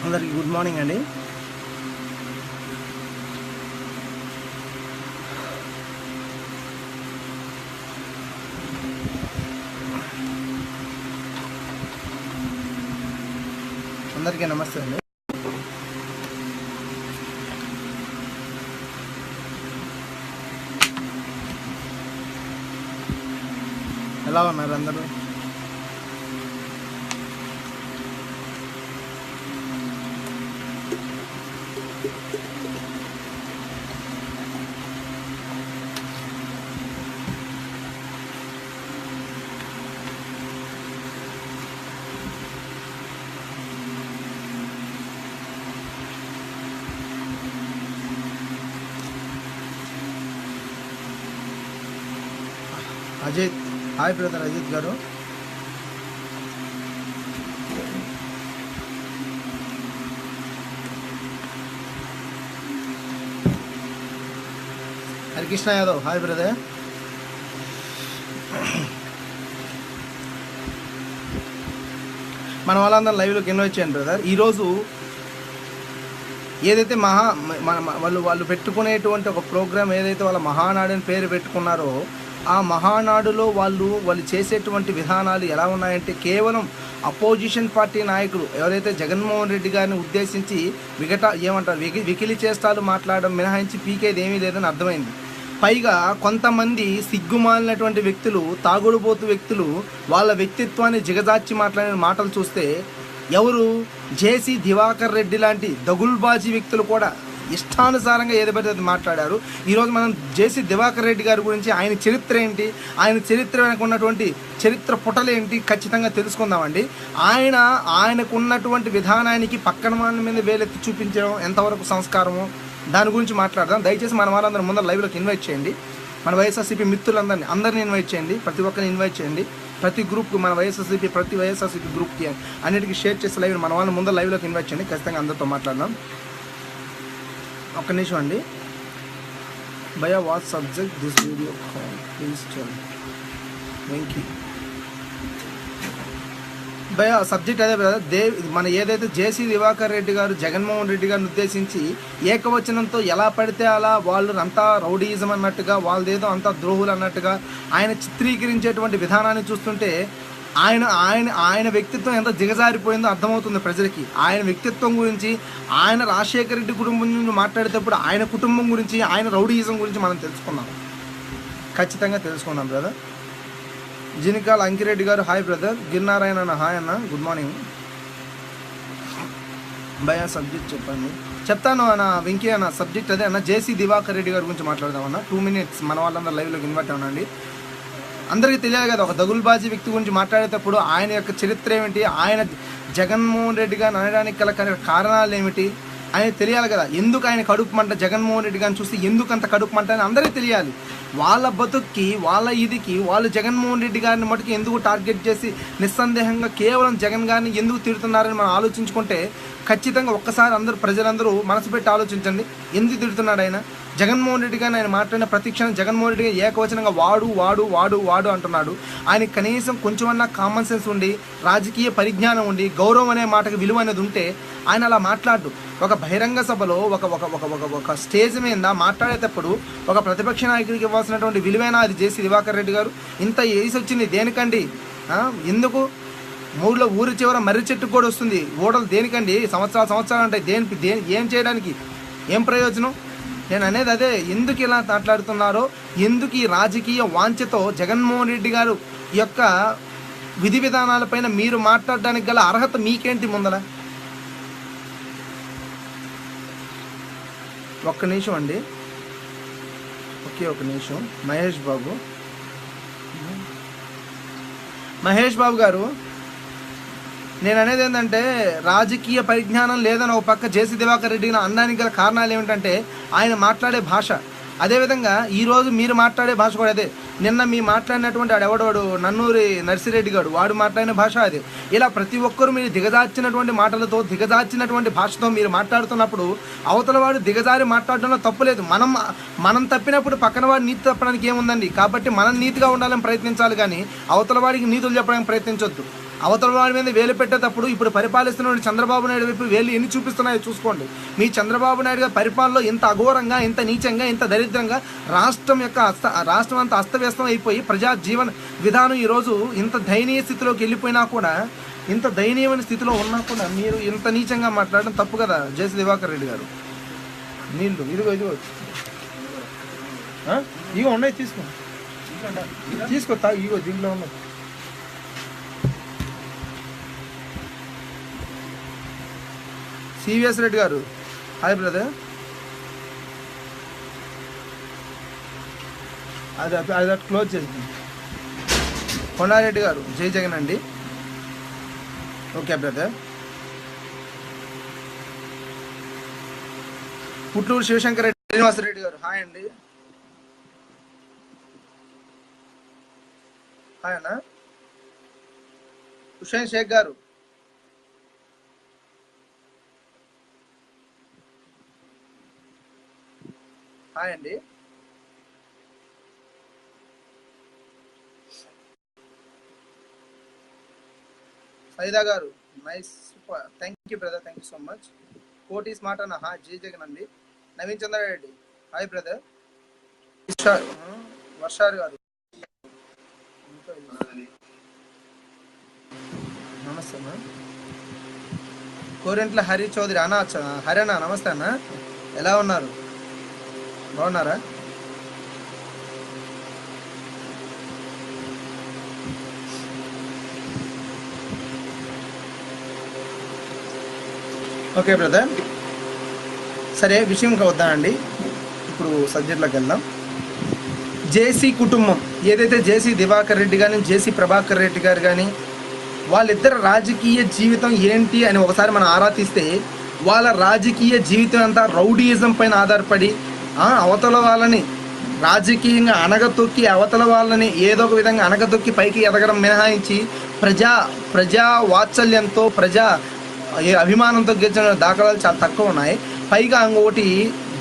అందరికీ good morning అండి. అందరికీ నమస్తే అండి. ఎలా ఉన్నారు అందరూ? అజిత్, హాయ్ బ్రదర్ అజిత్ గారు. Harikrishna Yadav, hi brother. మన వాళ్ళందరూ లైవ్లోకి ఇన్వైట్ చేయండి బ్రదర్. ఈరోజు ఏదైతే వాళ్ళు పెట్టుకునేటువంటి ఒక ప్రోగ్రామ్ ఏదైతే వాళ్ళ మహానాడు అని పేరు పెట్టుకున్నారో ఆ మహానాడులో వాళ్ళు చేసేటువంటి విధానాలు ఎలా ఉన్నాయంటే కేవలం అపోజిషన్ పార్టీ నాయకులు ఎవరైతే జగన్మోహన్ రెడ్డి గారిని ఉద్దేశించి వికిలి చేష్టాలు మాట్లాడడం మినహాయించి పీకేది ఏమీ లేదని అర్థమైంది. పైగా కొంతమంది సిగ్గుమాలినటువంటి వ్యక్తులు, తాగుడుబోతు వ్యక్తులు వాళ్ళ వ్యక్తిత్వాన్ని జిగజార్చి మాట్లాడిన మాటలు చూస్తే ఎవరు జేసీ దివాకర్ రెడ్డి లాంటి దగుల్బాజీ వ్యక్తులు కూడా ఇష్టానుసారంగా ఏది పడితే అది మాట్లాడారు. ఈరోజు మనం జేసీ దివాకర్ రెడ్డి గారి గురించి ఆయన చరిత్ర ఏంటి, ఆయన చరిత్ర వెనక ఉన్నటువంటి చరిత్ర పుటలేంటి ఖచ్చితంగా తెలుసుకుందామండి. ఆయనకు ఉన్నటువంటి విధానానికి పక్కన వాళ్ళ మీద వేలెత్తి చూపించడం ఎంతవరకు సంస్కారమో దాని గురించి మాట్లాడదాం. దయచేసి మన వాళ్ళందరూ ముందర లైవ్లోకి ఇన్వైట్ చేయండి. మన వైఎస్ఆర్సీపీ మిత్రులందరినీ ఇన్వైట్ చేయండి. ప్రతి ఒక్కరిని ఇన్వైట్ చేయండి. ప్రతి గ్రూప్కి మన ప్రతి వైఎస్ఆర్సీపీ గ్రూప్కి అన్నిటికీ షేర్ చేసి లైవ్ మన వాళ్ళని ముందర లైవ్లోకి ఇన్వైట్ చేయండి. ఖచ్చితంగా అందరితో మాట్లాడదాం. ఒక్క నిమిషం అండి. భయ్యా what subject this video please tell. Thank you భయ్యా. సబ్జెక్ట్ అదే బ్రదర్. మన ఏదైతే జేసీ దివాకర్ రెడ్డి గారు జగన్మోహన్ రెడ్డి గారిని ఉద్దేశించి ఏకవచనంతో ఎలా పడితే అలా వాళ్ళు అంతా రౌడీయిజం అన్నట్టుగా వాళ్ళదేదో అంతా ద్రోహులు అన్నట్టుగా ఆయన చిత్రీకరించేటువంటి విధానాన్ని చూస్తుంటే ఆయన వ్యక్తిత్వం ఎంత దిగజారిపోయిందో అర్థమవుతుంది ప్రజలకి. ఆయన వ్యక్తిత్వం గురించి, ఆయన రాజశేఖర రెడ్డి కుటుంబం గురించి మాట్లాడేటప్పుడు ఆయన కుటుంబం గురించి, ఆయన రౌడీయిజం గురించి మనం తెలుసుకున్నాం. ఖచ్చితంగా తెలుసుకున్నాం బ్రదర్. జినికాల అంకిరెడ్డి గారు హాయ్ బ్రదర్. గిరినారాయణ అన్న హాయ్ అన్న, గుడ్ మార్నింగ్. భయ సబ్జెక్ట్ చెప్పండి. చెప్తాను అన్న వెంకీ అన్న. సబ్జెక్ట్ అదే అన్న, జేసీ దివాకర్ రెడ్డి గారి గురించి మాట్లాడదామన్న. 2 minutes మన వాళ్ళందరూ లైవ్లోకి ఇన్వైట్ అవునండి. అందరికీ తెలియాలి కదా, ఒక దగుల్బాజీ వ్యక్తి గురించి మాట్లాడేటప్పుడు ఆయన యొక్క చరిత్ర ఏమిటి, ఆయన జగన్మోహన్ రెడ్డి గారిని అనడానికి గల కారణాలు ఏమిటి ఆయన తెలియాలి కదా. ఎందుకు ఆయన కడుపు మంట, జగన్మోహన్ రెడ్డి గారిని చూస్తే ఎందుకు అంత కడుపు మంట అని అందరికీ తెలియాలి. వాళ్ళ బతుక్కి వాళ్ళ ఇదికి వాళ్ళు జగన్మోహన్ రెడ్డి గారిని మటుకు ఎందుకు టార్గెట్ చేసి నిస్సందేహంగా కేవలం జగన్ గారిని ఎందుకు తిడుతున్నారని మనం ఆలోచించుకుంటే ఖచ్చితంగా ఒక్కసారి ప్రజలందరూ మనసు పెట్టి ఆలోచించండి. ఎందుకు తిడుతున్నాడు ఆయన? జగన్మోహన్ రెడ్డి గారిని ఆయన మాట్లాడిన ప్రతి క్షణం జగన్మోహన్ రెడ్డి గారు ఏకవచనంగా వాడు వాడు వాడు వాడు అంటున్నాడు. ఆయనకి కనీసం కొంచెమన్నా కామన్ సెన్స్ ఉండి, రాజకీయ పరిజ్ఞానం ఉండి, గౌరవం అనే మాటకి విలువ అనేది ఉంటే ఆయన అలా మాట్లాడు. ఒక బహిరంగ సభలో ఒక స్టేజ్ మీద మాట్లాడేటప్పుడు ఒక ప్రతిపక్ష నాయకుడికి ఇవ్వాల్సినటువంటి విలువైన అది జేసీ దివాకర్ రెడ్డి గారు. ఇంత ఏసి వచ్చింది దేనికండి? ఎందుకు? ఊరి చివర మర్రి చెట్టుకు కూడా వస్తుంది ఓడలు దేనికండి? సంవత్సరాలు అంటే ఏం చేయడానికి? ఏం ప్రయోజనం? నేను అనేది అదే. ఎందుకు ఇలా మాట్లాడుతున్నారో, ఎందుకు ఈ రాజకీయ వాంఛతో జగన్మోహన్ రెడ్డి గారు యొక్క విధి విధానాలపైన మీరు మాట్లాడడానికి గల అర్హత మీకేంటి ముందర? ఒక్క నిమిషం అండి, ఒక నిమిషం. మహేష్ బాబు గారు, నేను అనేది ఏంటంటే రాజకీయ పరిజ్ఞానం లేదని ఒక పక్క జేసీ దివాకర్ రెడ్డిని అనడానికి గల కారణాలు ఏమిటంటే ఆయన మాట్లాడే భాష. అదేవిధంగా ఈరోజు మీరు మాట్లాడే భాష కూడా అదే. నిన్న మీ మాట్లాడినటువంటి ఎవడవాడు నన్నూరి నర్సిరెడ్డి గారు వాడు మాట్లాడిన భాష అదే. ఇలా ప్రతి ఒక్కరు మీరు దిగజార్చినటువంటి మాటలతో, దిగజార్చినటువంటి భాషతో మీరు మాట్లాడుతున్నప్పుడు అవతల వాడు దిగజారి మాట్లాడడంలో తప్పులేదు. మనం తప్పినప్పుడు పక్కన వాడు నీతి తప్పడానికి ఏముందండి? కాబట్టి మనం నీతిగా ఉండాలని ప్రయత్నించాలి, కానీ అవతల వాడికి నీతులు చెప్పడానికి ప్రయత్నించొద్దు. అవతల వాడి మీద వేలు పెట్టేటప్పుడు ఇప్పుడు పరిపాలిస్తున్న చంద్రబాబు నాయుడు వైపు వేలు ఎన్ని చూపిస్తున్నాయో చూసుకోండి. మీ చంద్రబాబు నాయుడు గారి పరిపాలనలో ఇంత అఘోరంగా, ఇంత నీచంగా, ఇంత దరిద్రంగా రాష్ట్రం అంతా అస్తవ్యస్తం అయిపోయి ప్రజా జీవన విధానం ఈరోజు ఇంత దయనీయ స్థితిలోకి వెళ్ళిపోయినా కూడా, ఇంత దయనీయమైన స్థితిలో ఉన్నా కూడా మీరు ఇంత నీచంగా మాట్లాడడం తప్పు కదా జేసీ దివాకర్ రెడ్డి గారు. నీళ్ళు ఇదిగో ఇగో ఉన్నాయి, తీసుకో ఇగో దీంట్లో ఉన్నాయి. సివిఎస్ రెడ్డి గారు హాయ్ బ్రదర్. అది క్లోజ్ చేసి. కొండారెడ్డి గారు జై జగన్ అండి. Okay brother. పుట్టూరు శివశంకర్ రెడ్డి శ్రీనివాసరెడ్డి గారు హాయ్ అండి. హాయ్ అన్న. హుషేన్ షేక్ గారు హాయ్ అండి. సైదా గారు nice super, thank you brother, thank you so much. Koti smart అన్న హాయ్ జై జగన్ అండి. Naveen Chandrareddy hi brother. వర్షారు గారు నమస్తే అన్న. కోరెంట్ల హరి చౌదరి అన్న హరి అన్న నమస్తే అన్న, ఎలా ఉన్నారు, బాగున్నారా? ఓకే బ్రదర్, సరే విషయంకి వద్దానండి. ఇప్పుడు సబ్జెక్ట్లోకి వెళ్దాం. జేసీ కుటుంబం ఏదైతే జేసీ దివాకర్ రెడ్డి కానీ జేసీ ప్రభాకర్ రెడ్డి గారు కానీ వాళ్ళిద్దరు రాజకీయ జీవితం ఏంటి అని ఒకసారి మనం ఆరా తీస్తే, వాళ్ళ రాజకీయ జీవితం అంతా రౌడీయిజం పైన ఆధారపడి అవతల వాళ్ళని రాజకీయంగా అణగతొక్కి, అవతల వాళ్ళని ఏదో ఒక విధంగా అణగతొక్కి పైకి ఎదగడం మినహాయించి ప్రజా వాత్సల్యంతో, ప్రజా అభిమానంతో గెలిచిన దాఖలాలు చాలా తక్కువ ఉన్నాయి. పైగా ఇంకొకటి,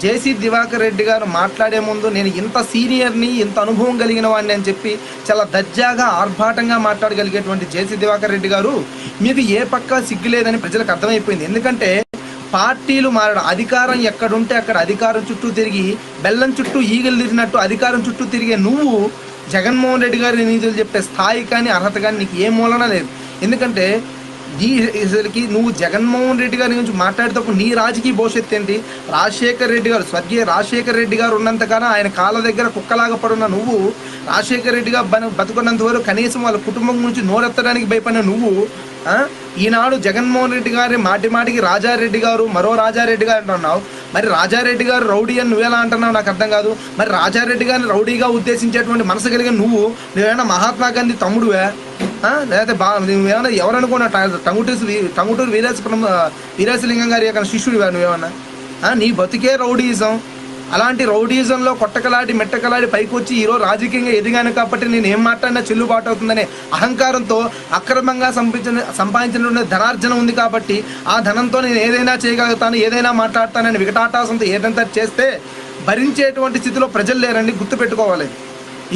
జేసీ దివాకర్ రెడ్డి గారు మాట్లాడే ముందు నేను ఇంత సీనియర్ని, ఇంత అనుభవం కలిగిన వాడిని అని చెప్పి చాలా దర్జాగా ఆర్భాటంగా మాట్లాడగలిగేటువంటి జేసీ దివాకర్ రెడ్డి గారు మీకు ఏ పక్కా సిగ్గు లేదని ప్రజలకు అర్థమైపోయింది. ఎందుకంటే పార్టీలు మారడం, అధికారం ఎక్కడుంటే అక్కడ అధికారం చుట్టూ తిరిగి బెల్లం చుట్టూ ఈగలు తిరిగినట్టు అధికారం చుట్టూ తిరిగే నువ్వు జగన్మోహన్ రెడ్డి గారి నీతులు చెప్పే స్థాయి కానీ అర్హత కానీ నీకు ఏ మూలన లేదు. ఎందుకంటే అసలుకి నువ్వు జగన్మోహన్ రెడ్డి గారి గురించి మాట్లాడేటప్పుడు నీ రాజకీయ భవిష్యత్తు ఏంటి? రాజశేఖర్ రెడ్డి గారు, స్వర్గీయ రాజశేఖర్ రెడ్డి గారు ఉన్నంతకాలం ఆయన కాళ్ళ దగ్గర కుక్కలాగా పడున్న నువ్వు, రాజశేఖర్ రెడ్డి గారు బతుకున్నంత వరకు కనీసం వాళ్ళ కుటుంబం గురించి నోరెత్తడానికి భయపడిన నువ్వు ఈనాడు జగన్మోహన్ రెడ్డి గారి మాటికి రాజారెడ్డి గారు, మరో రాజారెడ్డి గారు అంటున్నావు. మరి రాజారెడ్డి గారు రౌడీ అని నువ్వెలా అంటున్నావు నాకు అర్థం కాదు. మరి రాజారెడ్డి గారిని రౌడీగా ఉద్దేశించేటువంటి మనసు కలిగిన నువ్వేమైనా మహాత్మా గాంధీ తమ్ముడువే? లేకపోతే నువ్వేమన్నా ఎవరనుకున్నా టంగుటూరు వీరేశలింగం గారి యొక్క శిష్యుడివా నువ్వేమన్నా? నీ బతికే రౌడీయిజం. అలాంటి రౌడీయిజంలో కొట్టకలాడి మెట్టకలాడి పైకి వచ్చి ఈరోజు రాజకీయంగా ఎదిగాను కాబట్టి నేను ఏం మాట్లాడినా చెల్లుబాటు అవుతుందనే అహంకారంతో అక్రమంగా సంపాదించిన ధనార్జన ఉంది కాబట్టి ఆ ధనంతో నేను ఏదైనా చేయగలుగుతాను, ఏదైనా మాట్లాడతానని వికటాటాసంతో ఏదంతా చేస్తే భరించేటువంటి స్థితిలో ప్రజలు లేరండి, గుర్తుపెట్టుకోవాలి.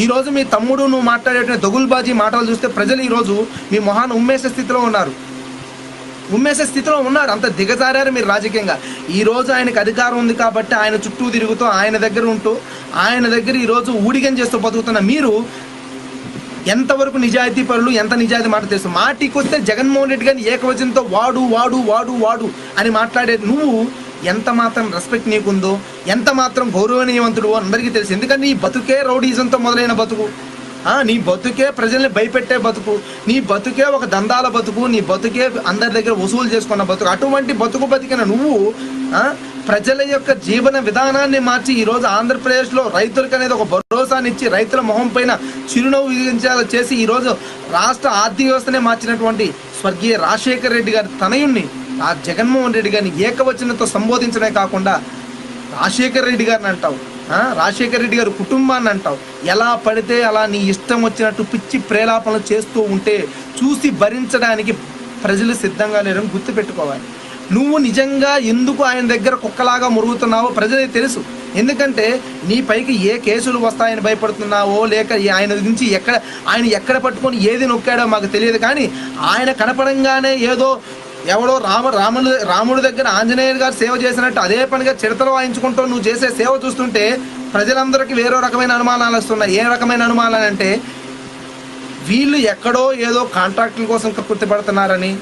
ఈరోజు మీ తమ్ముడు నువ్వు మాట్లాడేటువంటి దగుల్బాజీ మాటలు చూస్తే ప్రజలు ఈరోజు మీ మొహాన్ని ఉమ్మేసే స్థితిలో ఉన్నారు. అంత దిగజారారు మీరు రాజకీయంగా. ఈరోజు ఆయనకు అధికారం ఉంది కాబట్టి ఆయన చుట్టూ తిరుగుతూ ఆయన దగ్గర ఉంటూ ఆయన దగ్గర ఈరోజు ఊడిగం చేస్తూ బతుకుతున్న మీరు ఎంతవరకు నిజాయితీ పరులు, ఎంత నిజాయితీ మాట తెలుసు. మాటికి వస్తే జగన్మోహన్ రెడ్డి గారిని ఏకవచనంతో వాడు వాడు వాడు వాడు అని మాట్లాడే నువ్వు ఎంత మాత్రం రెస్పెక్ట్ నీకుందో, ఎంత మాత్రం గౌరవనీయవంతుడు అందరికీ తెలుసు. ఎందుకంటే నీ బతుకే రౌడీజంతో మొదలైన బతుకు, నీ బతుకే ప్రజల్ని భయపెట్టే బతుకు, నీ బతుకే ఒక దందాల బతుకు, నీ బతుకే అందరి దగ్గర వసూలు చేసుకున్న బతుకు. అటువంటి బతుకు బతికిన నువ్వు ప్రజల యొక్క జీవన విధానాన్ని మార్చి ఈరోజు ఆంధ్రప్రదేశ్లో రైతులకు అనేది ఒక భరోసానిచ్చి రైతుల మొహం పైన చిరునవ్వు విధించాలి చేసి ఈరోజు రాష్ట్ర ఆర్థిక వ్యవస్థనే మార్చినటువంటి స్వర్గీయ రాజశేఖర్ రెడ్డి గారి తనయుణ్ణి ఆ జగన్మోహన్ రెడ్డి గారిని ఏకవచనంతో సంబోధించడమే కాకుండా రాజశేఖర్ రెడ్డి గారిని అంటావు, రాజశేఖర్ రెడ్డి గారి కుటుంబాన్ని అంటావు. ఎలా పడితే అలా నీ ఇష్టం వచ్చినట్టు పిచ్చి ప్రేలాపనలు చేస్తూ ఉంటే చూసి భరించడానికి ప్రజలు సిద్ధంగా లేరని గుర్తుపెట్టుకోవాలి. నువ్వు నిజంగా ఎందుకు ఆయన దగ్గర కుక్కలాగా మురుగుతున్నావో ప్రజలే తెలుసు. ఎందుకంటే నీ పైకి ఏ కేసులు వస్తాయని భయపడుతున్నావో, లేక ఆయన గురించి ఆయన ఎక్కడ పట్టుకొని ఏది నొక్కాడో మాకు తెలియదు. కానీ ఆయన కనపడంగానే ఏదో ఎవడో రాముడి దగ్గర ఆంజనేయులు గారు సేవ చేసినట్టు అదే పనిగా చిడతలు వాయించుకుంటూ నువ్వు చేసే సేవ చూస్తుంటే ప్రజలందరికీ వేరే రకమైన అనుమానాలు వస్తున్నాయి. ఏ రకమైన అనుమానాలు అంటే, వీళ్ళు ఎక్కడో ఏదో కాంట్రాక్టుల కోసం కక్కుర్తిపడుతున్నారని,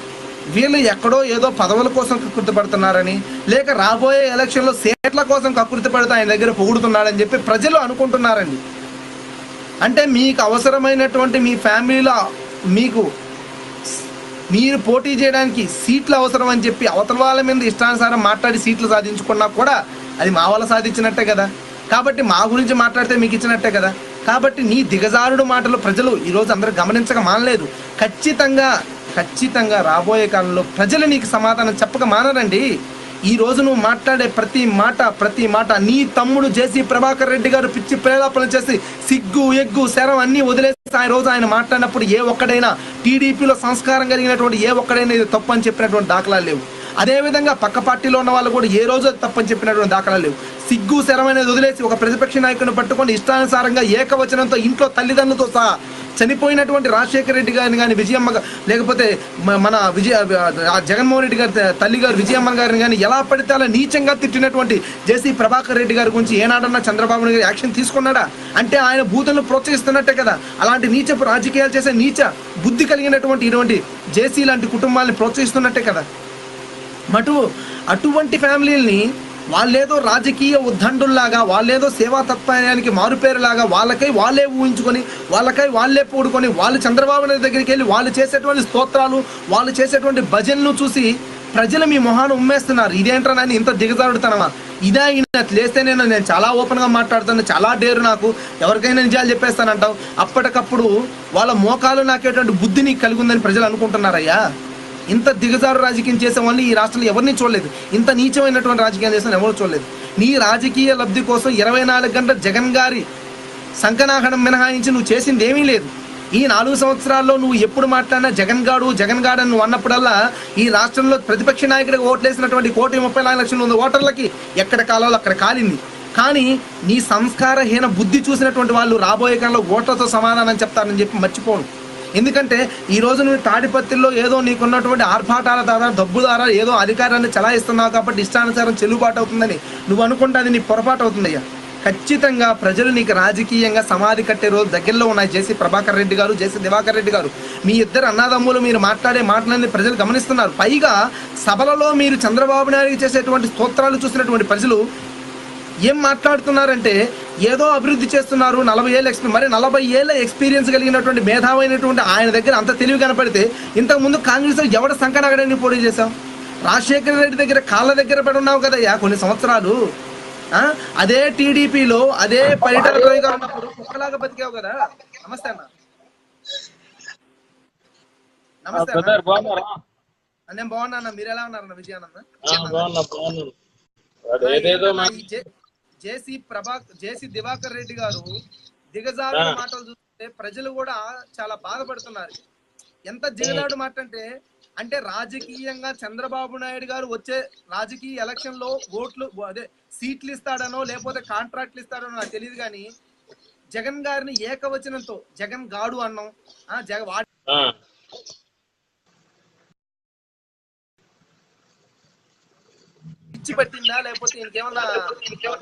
వీళ్ళు ఎక్కడో ఏదో పదవుల కోసం కక్కుర్తిపడుతున్నారని, లేక రాబోయే ఎలక్షన్లో సీట్ల కోసం కక్కుర్తిపడితే ఆయన దగ్గర పొగుడుతున్నాడని చెప్పి ప్రజలు అనుకుంటున్నారండి. అంటే మీకు అవసరమైనటువంటి మీ ఫ్యామిలీలో మీరు పోటీ చేయడానికి సీట్లు అవసరం అని చెప్పి అవతల వాళ్ళ మీద ఇష్టానుసారం మాట్లాడి సీట్లు సాధించుకున్నా కూడా అది మా వల్ల సాధించినట్టే కదా. కాబట్టి మా గురించి మాట్లాడితే మీకు ఇచ్చినట్టే కదా. కాబట్టి నీ దిగజారుడు మాటలు ప్రజలు ఈరోజు అందరూ గమనించక మానలేదు. ఖచ్చితంగా రాబోయే కాలంలో ప్రజలు నీకు సమాధానం చెప్పక మానరండి. ఈ రోజు నువ్వు మాట్లాడే ప్రతి మాట నీ తమ్ముడు జేసీ ప్రభాకర్ రెడ్డి గారు పిచ్చి ప్రేలాపన చేసి సిగ్గు ఎగ్గు శరం అన్నీ వదిలేసి ఆ రోజు ఆయన మాట్లాడినప్పుడు ఏ ఒక్కడైనా టీడీపీలో సంస్కారం కలిగినటువంటి ఏ ఒక్కడైనా ఇది తప్పు అని చెప్పినటువంటి దాఖలాలు లేవు. అదేవిధంగా పక్క పార్టీలో ఉన్న వాళ్ళు కూడా ఏ రోజు తప్పని చెప్పినటువంటి దాఖలాలు లేవు. సిగ్గు శరం అనేది వదిలేసి ఒక ప్రతిపక్ష నాయకుడిని పట్టుకొని ఇష్టానుసారంగా ఏకవచనంతో ఇంట్లో తల్లిదండ్రులతో సహా చనిపోయినటువంటి రాజశేఖర రెడ్డి గారిని కానీ విజయమ్మ, లేకపోతే మన జగన్మోహన్ రెడ్డి గారి తల్లి గారు విజయమ్మ గారిని కానీ ఎలా పడితే అలా నీచంగా తిట్టినటువంటి జేసీ ప్రభాకర్ రెడ్డి గారి గురించి ఏనాడన్నా చంద్రబాబు నాయుడు యాక్షన్ తీసుకున్నాడా? అంటే ఆయన బూతులను ప్రోత్సహిస్తున్నట్టే కదా. అలాంటి నీచపు రాజకీయాలు చేసే నీచ బుద్ధి కలిగినటువంటి ఇటువంటి జేసీ లాంటి కుటుంబాలని ప్రోత్సహిస్తున్నట్టే కదా. అటువంటి ఫ్యామిలీని వాళ్ళేదో రాజకీయ ఉద్దండుల్లాగా, వాళ్ళేదో సేవా తత్వానికి మారుపేరులాగా వాళ్ళకై వాళ్ళే ఊహించుకొని, వాళ్ళకై వాళ్ళే పూడుకొని, వాళ్ళు చంద్రబాబు నాయుడు దగ్గరికి వెళ్ళి వాళ్ళు చేసేటువంటి స్తోత్రాలు, వాళ్ళు చేసేటువంటి భజనలు చూసి ప్రజలు మీ మొహాన్ని ఉమ్మేస్తున్నారు. ఇదేంట్రా నాయన ఇంత దిగజారుడుతానమా? ఇదే అయినా లేస్తే నేను చాలా ఓపెన్గా మాట్లాడుతాను, చాలా డేరు నాకు, ఎవరికైనా నిజాలు చెప్పేస్తానంటావు. అప్పటికప్పుడు వాళ్ళ మోకాలు నాకేటువంటి బుద్ధి నీకు కలిగి ఉందని ప్రజలు అనుకుంటున్నారయ్యా. ఇంత దిగజారు రాజకీయం చేసే వాళ్ళని ఈ రాష్ట్రంలో ఎవరిని చూడలేదు. ఇంత నీచమైనటువంటి రాజకీయం చేసిన ఎవరు చూడలేదు. నీ రాజకీయ లబ్ధి కోసం 24 గంటల జగన్ గారి సంకనాహనం మినహాయించి నువ్వు చేసింది ఏమీ లేదు. ఈ 4 సంవత్సరాల్లో నువ్వు ఎప్పుడు మాట్లాడినా జగన్ గాడు అని నువ్వు అన్నప్పుడల్లా ఈ రాష్ట్రంలో ప్రతిపక్ష నాయకుడికి ఓట్లేసినటువంటి 1,34 లక్షల మంది ఓటర్లకి ఎక్కడ కాలాలో అక్కడ కాలింది. కానీ నీ సంస్కారహీన బుద్ధి చూసినటువంటి వాళ్ళు రాబోయే కాలంలో ఓట్లతో సమాధానం చెప్తారని చెప్పి మర్చిపోను. ఎందుకంటే ఈరోజు నువ్వు తాడిపత్రిలో ఏదో నీకున్నటువంటి ఆర్భాటాల ద్వారా, డబ్బు ద్వారా ఏదో అధికారాన్ని చలాయిస్తున్నావు కాబట్టి ఇష్టానుసారం చెల్లుబాటు అవుతుందని నువ్వు అనుకుంటే అది నీ పొరపాటు అవుతుందయ్యా. ఖచ్చితంగా ప్రజలు నీకు రాజకీయంగా సమాధి కట్టే రోజు దగ్గరలో ఉన్నాయి. జేసీ ప్రభాకర్ రెడ్డి గారు, జేసీ దివాకర్ రెడ్డి గారు, మీ ఇద్దరు అన్నదమ్ములు మీరు మాట్లాడే మాటలన్నీ ప్రజలు గమనిస్తున్నారు. పైగా సభలలో మీరు చంద్రబాబు నాయుడు చేసేటువంటి స్తోత్రాలు చూసినటువంటి ప్రజలు ఏం మాట్లాడుతున్నారంటే ఏదో అభివృద్ధి చేస్తున్నారు, 40 ఏళ్ళ ఎక్స్పీరియన్స్ కలిగినటువంటి మేధావైనటువంటి ఆయన దగ్గర అంత తెలివి కనపడితే ఇంతకుముందు కాంగ్రెస్లో ఎవడ సంకనగడని పోటీ చేశావు? రాజశేఖర రెడ్డి దగ్గర కాళ్ళ దగ్గర పడి ఉన్నావు కదయ్యా కొన్ని సంవత్సరాలు. అదే టీడీపీలో అదే పర్యటనగా ఉన్నప్పుడు కుక్కలాగా బతికావు కదా. నమస్తే అన్న. నమస్తే నేను బాగున్నా. మీరు ఎలా ఉన్నారన్న? విజయానన్న జేసీ దివాకర్ రెడ్డి గారు దిగజారు మాటలు చూస్తే ప్రజలు కూడా చాలా బాధపడుతున్నారు. ఎంత దిగజాడు మాట అంటే రాజకీయంగా చంద్రబాబు నాయుడు గారు వచ్చే రాజకీయ ఎలక్షన్ లో సీట్లు ఇస్తాడనో లేకపోతే కాంట్రాక్ట్లు ఇస్తాడనో నాకు తెలియదు. కానీ జగన్ గారిని ఏకవచనంతో జగన్ గాడు అన్నాం. పిచ్చి పట్టిందా లేకపోతే ఇంకేమన్నా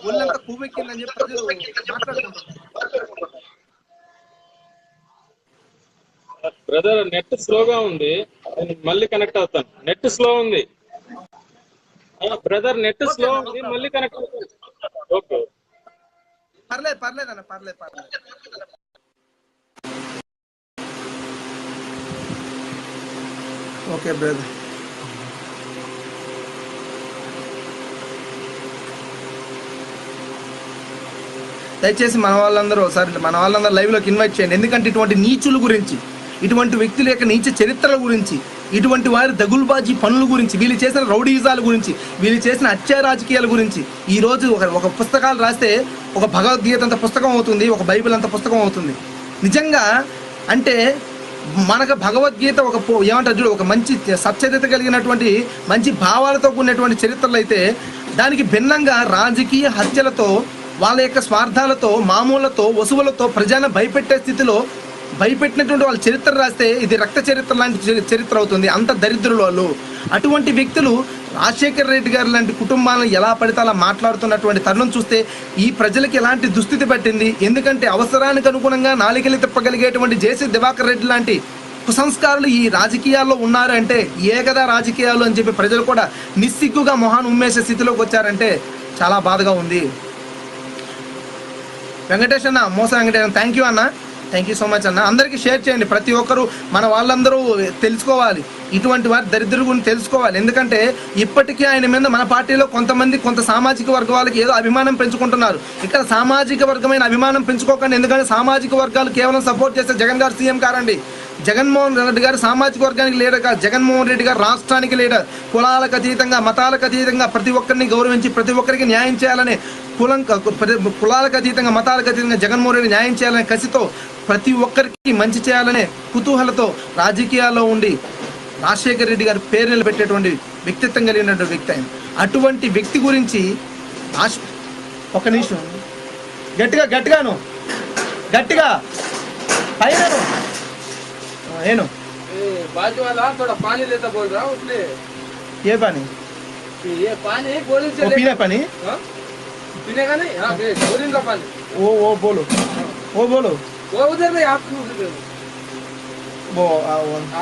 ఒళ్ళంతా కూమెక్కిందని చెప్పి ప్రజలు మాట్లాడుకుంటున్నారు. బ్రదర్ నెట్ స్లోగా ఉంది, మళ్ళీ కనెక్ట్ అవుతాను. నెట్ స్లో ఉంది బ్రదర్, నెట్ స్లో ఉంది, మళ్ళీ కనెక్ట్ అవుతాను. ఓకే పర్లేదు అన్న, పర్లేదు. Okay brother. దయచేసి మన వాళ్ళందరూ లైవ్లోకి ఇన్వైట్ చేయండి. ఎందుకంటే ఇటువంటి నీచుల గురించి, ఇటువంటి వ్యక్తుల యొక్క నీచ చరిత్రల గురించి, ఇటువంటి వారి దగుల్బాజీ పనుల గురించి, వీళ్ళు చేసిన రౌడీజాల గురించి, వీళ్ళు చేసిన హత్యా రాజకీయాల గురించి ఈరోజు ఒక పుస్తకాలు రాస్తే ఒక భగవద్గీత అంత పుస్తకం అవుతుంది, ఒక బైబిల్ అంత పుస్తకం అవుతుంది. నిజంగా అంటే మనకు భగవద్గీత ఏమంటారు చూడు, ఒక మంచి సచ్చరిత కలిగినటువంటి మంచి భావాలతో కూడినటువంటి చరిత్రలు అయితే దానికి భిన్నంగా రాజకీయ హత్యలతో వాళ్ళ యొక్క స్వార్థాలతో, మామూలతో, వసువులతో ప్రజాన్ని భయపెట్టే స్థితిలో భయపెట్టినటువంటి వాళ్ళ చరిత్ర రాస్తే ఇది రక్త చరిత్ర లాంటి చరిత్ర అవుతుంది. అంత దరిద్రులు వాళ్ళు. అటువంటి వ్యక్తులు రాజశేఖర రెడ్డి గారు లాంటి కుటుంబాలను ఎలా పడితే అలా మాట్లాడుతున్నటువంటి తరుణం చూస్తే ఈ ప్రజలకి ఎలాంటి దుస్థితి పట్టింది. ఎందుకంటే అవసరానికి అనుగుణంగా నాలికలు తిప్పగలిగేటువంటి జేసీ దివాకర్ రెడ్డి లాంటి కుసంస్కారులు ఈ రాజకీయాల్లో ఉన్నారు అంటే ఏ కదా రాజకీయాలు అని చెప్పి ప్రజలు కూడా నిస్సిగ్గుగా మొహాన్ని ఉమ్మేసే స్థితిలోకి వచ్చారంటే చాలా బాధగా ఉంది. వెంకటేష్ అన్న, మోస వెంకటేష్, థ్యాంక్ యూ అన్న, థ్యాంక్ యూ సో మచ్ అన్న. అందరికీ షేర్ చేయండి. ప్రతి ఒక్కరు మన వాళ్ళందరూ తెలుసుకోవాలి, ఇటువంటి వారి దరిద్రుల గురించి తెలుసుకోవాలి. ఎందుకంటే ఇప్పటికీ ఆయన మీద మన పార్టీలో కొంత సామాజిక వర్గ వాళ్ళకి ఏదో అభిమానం పెంచుకుంటున్నారు. ఇక్కడ సామాజిక వర్గమైన అభిమానం పెంచుకోకండి. ఎందుకంటే సామాజిక వర్గాలు కేవలం సపోర్ట్ చేస్తే జగన్ గారు సీఎం కారండి. జగన్మోహన్ రెడ్డి గారు సామాజిక వర్గానికి లీడర్ కాదు. జగన్మోహన్ రెడ్డి గారు రాష్ట్రానికి లీడర్. కులాలకు అతీతంగా, మతాలకు అతీతంగా ప్రతి ఒక్కరిని గౌరవించి ప్రతి ఒక్కరికి న్యాయం చేయాలనే కులాలకు అతీతంగా, మతాలకు అతీతంగా జగన్మోహన్ రెడ్డి న్యాయం చేయాలనే కసితో, ప్రతి ఒక్కరికి మంచి చేయాలనే కుతూహలతో రాజకీయాల్లో ఉండి రాజశేఖర రెడ్డి గారు పేరు నిలబెట్టేటువంటి వ్యక్తిత్వం కలిగినటువంటి వ్యక్తి ఆయన. అటువంటి వ్యక్తి గురించి ఒక నిమిషం గట్టిగాను గట్టిగా పైన ఏను बाजू वाला थोड़ा पानी लेता बोल रहा हूँ उसने। ये पानी बोरिंग से पीने पानी पीने का नहीं। हाँ बोरिंग का पानी। वो बोलो वो उधर में आप वो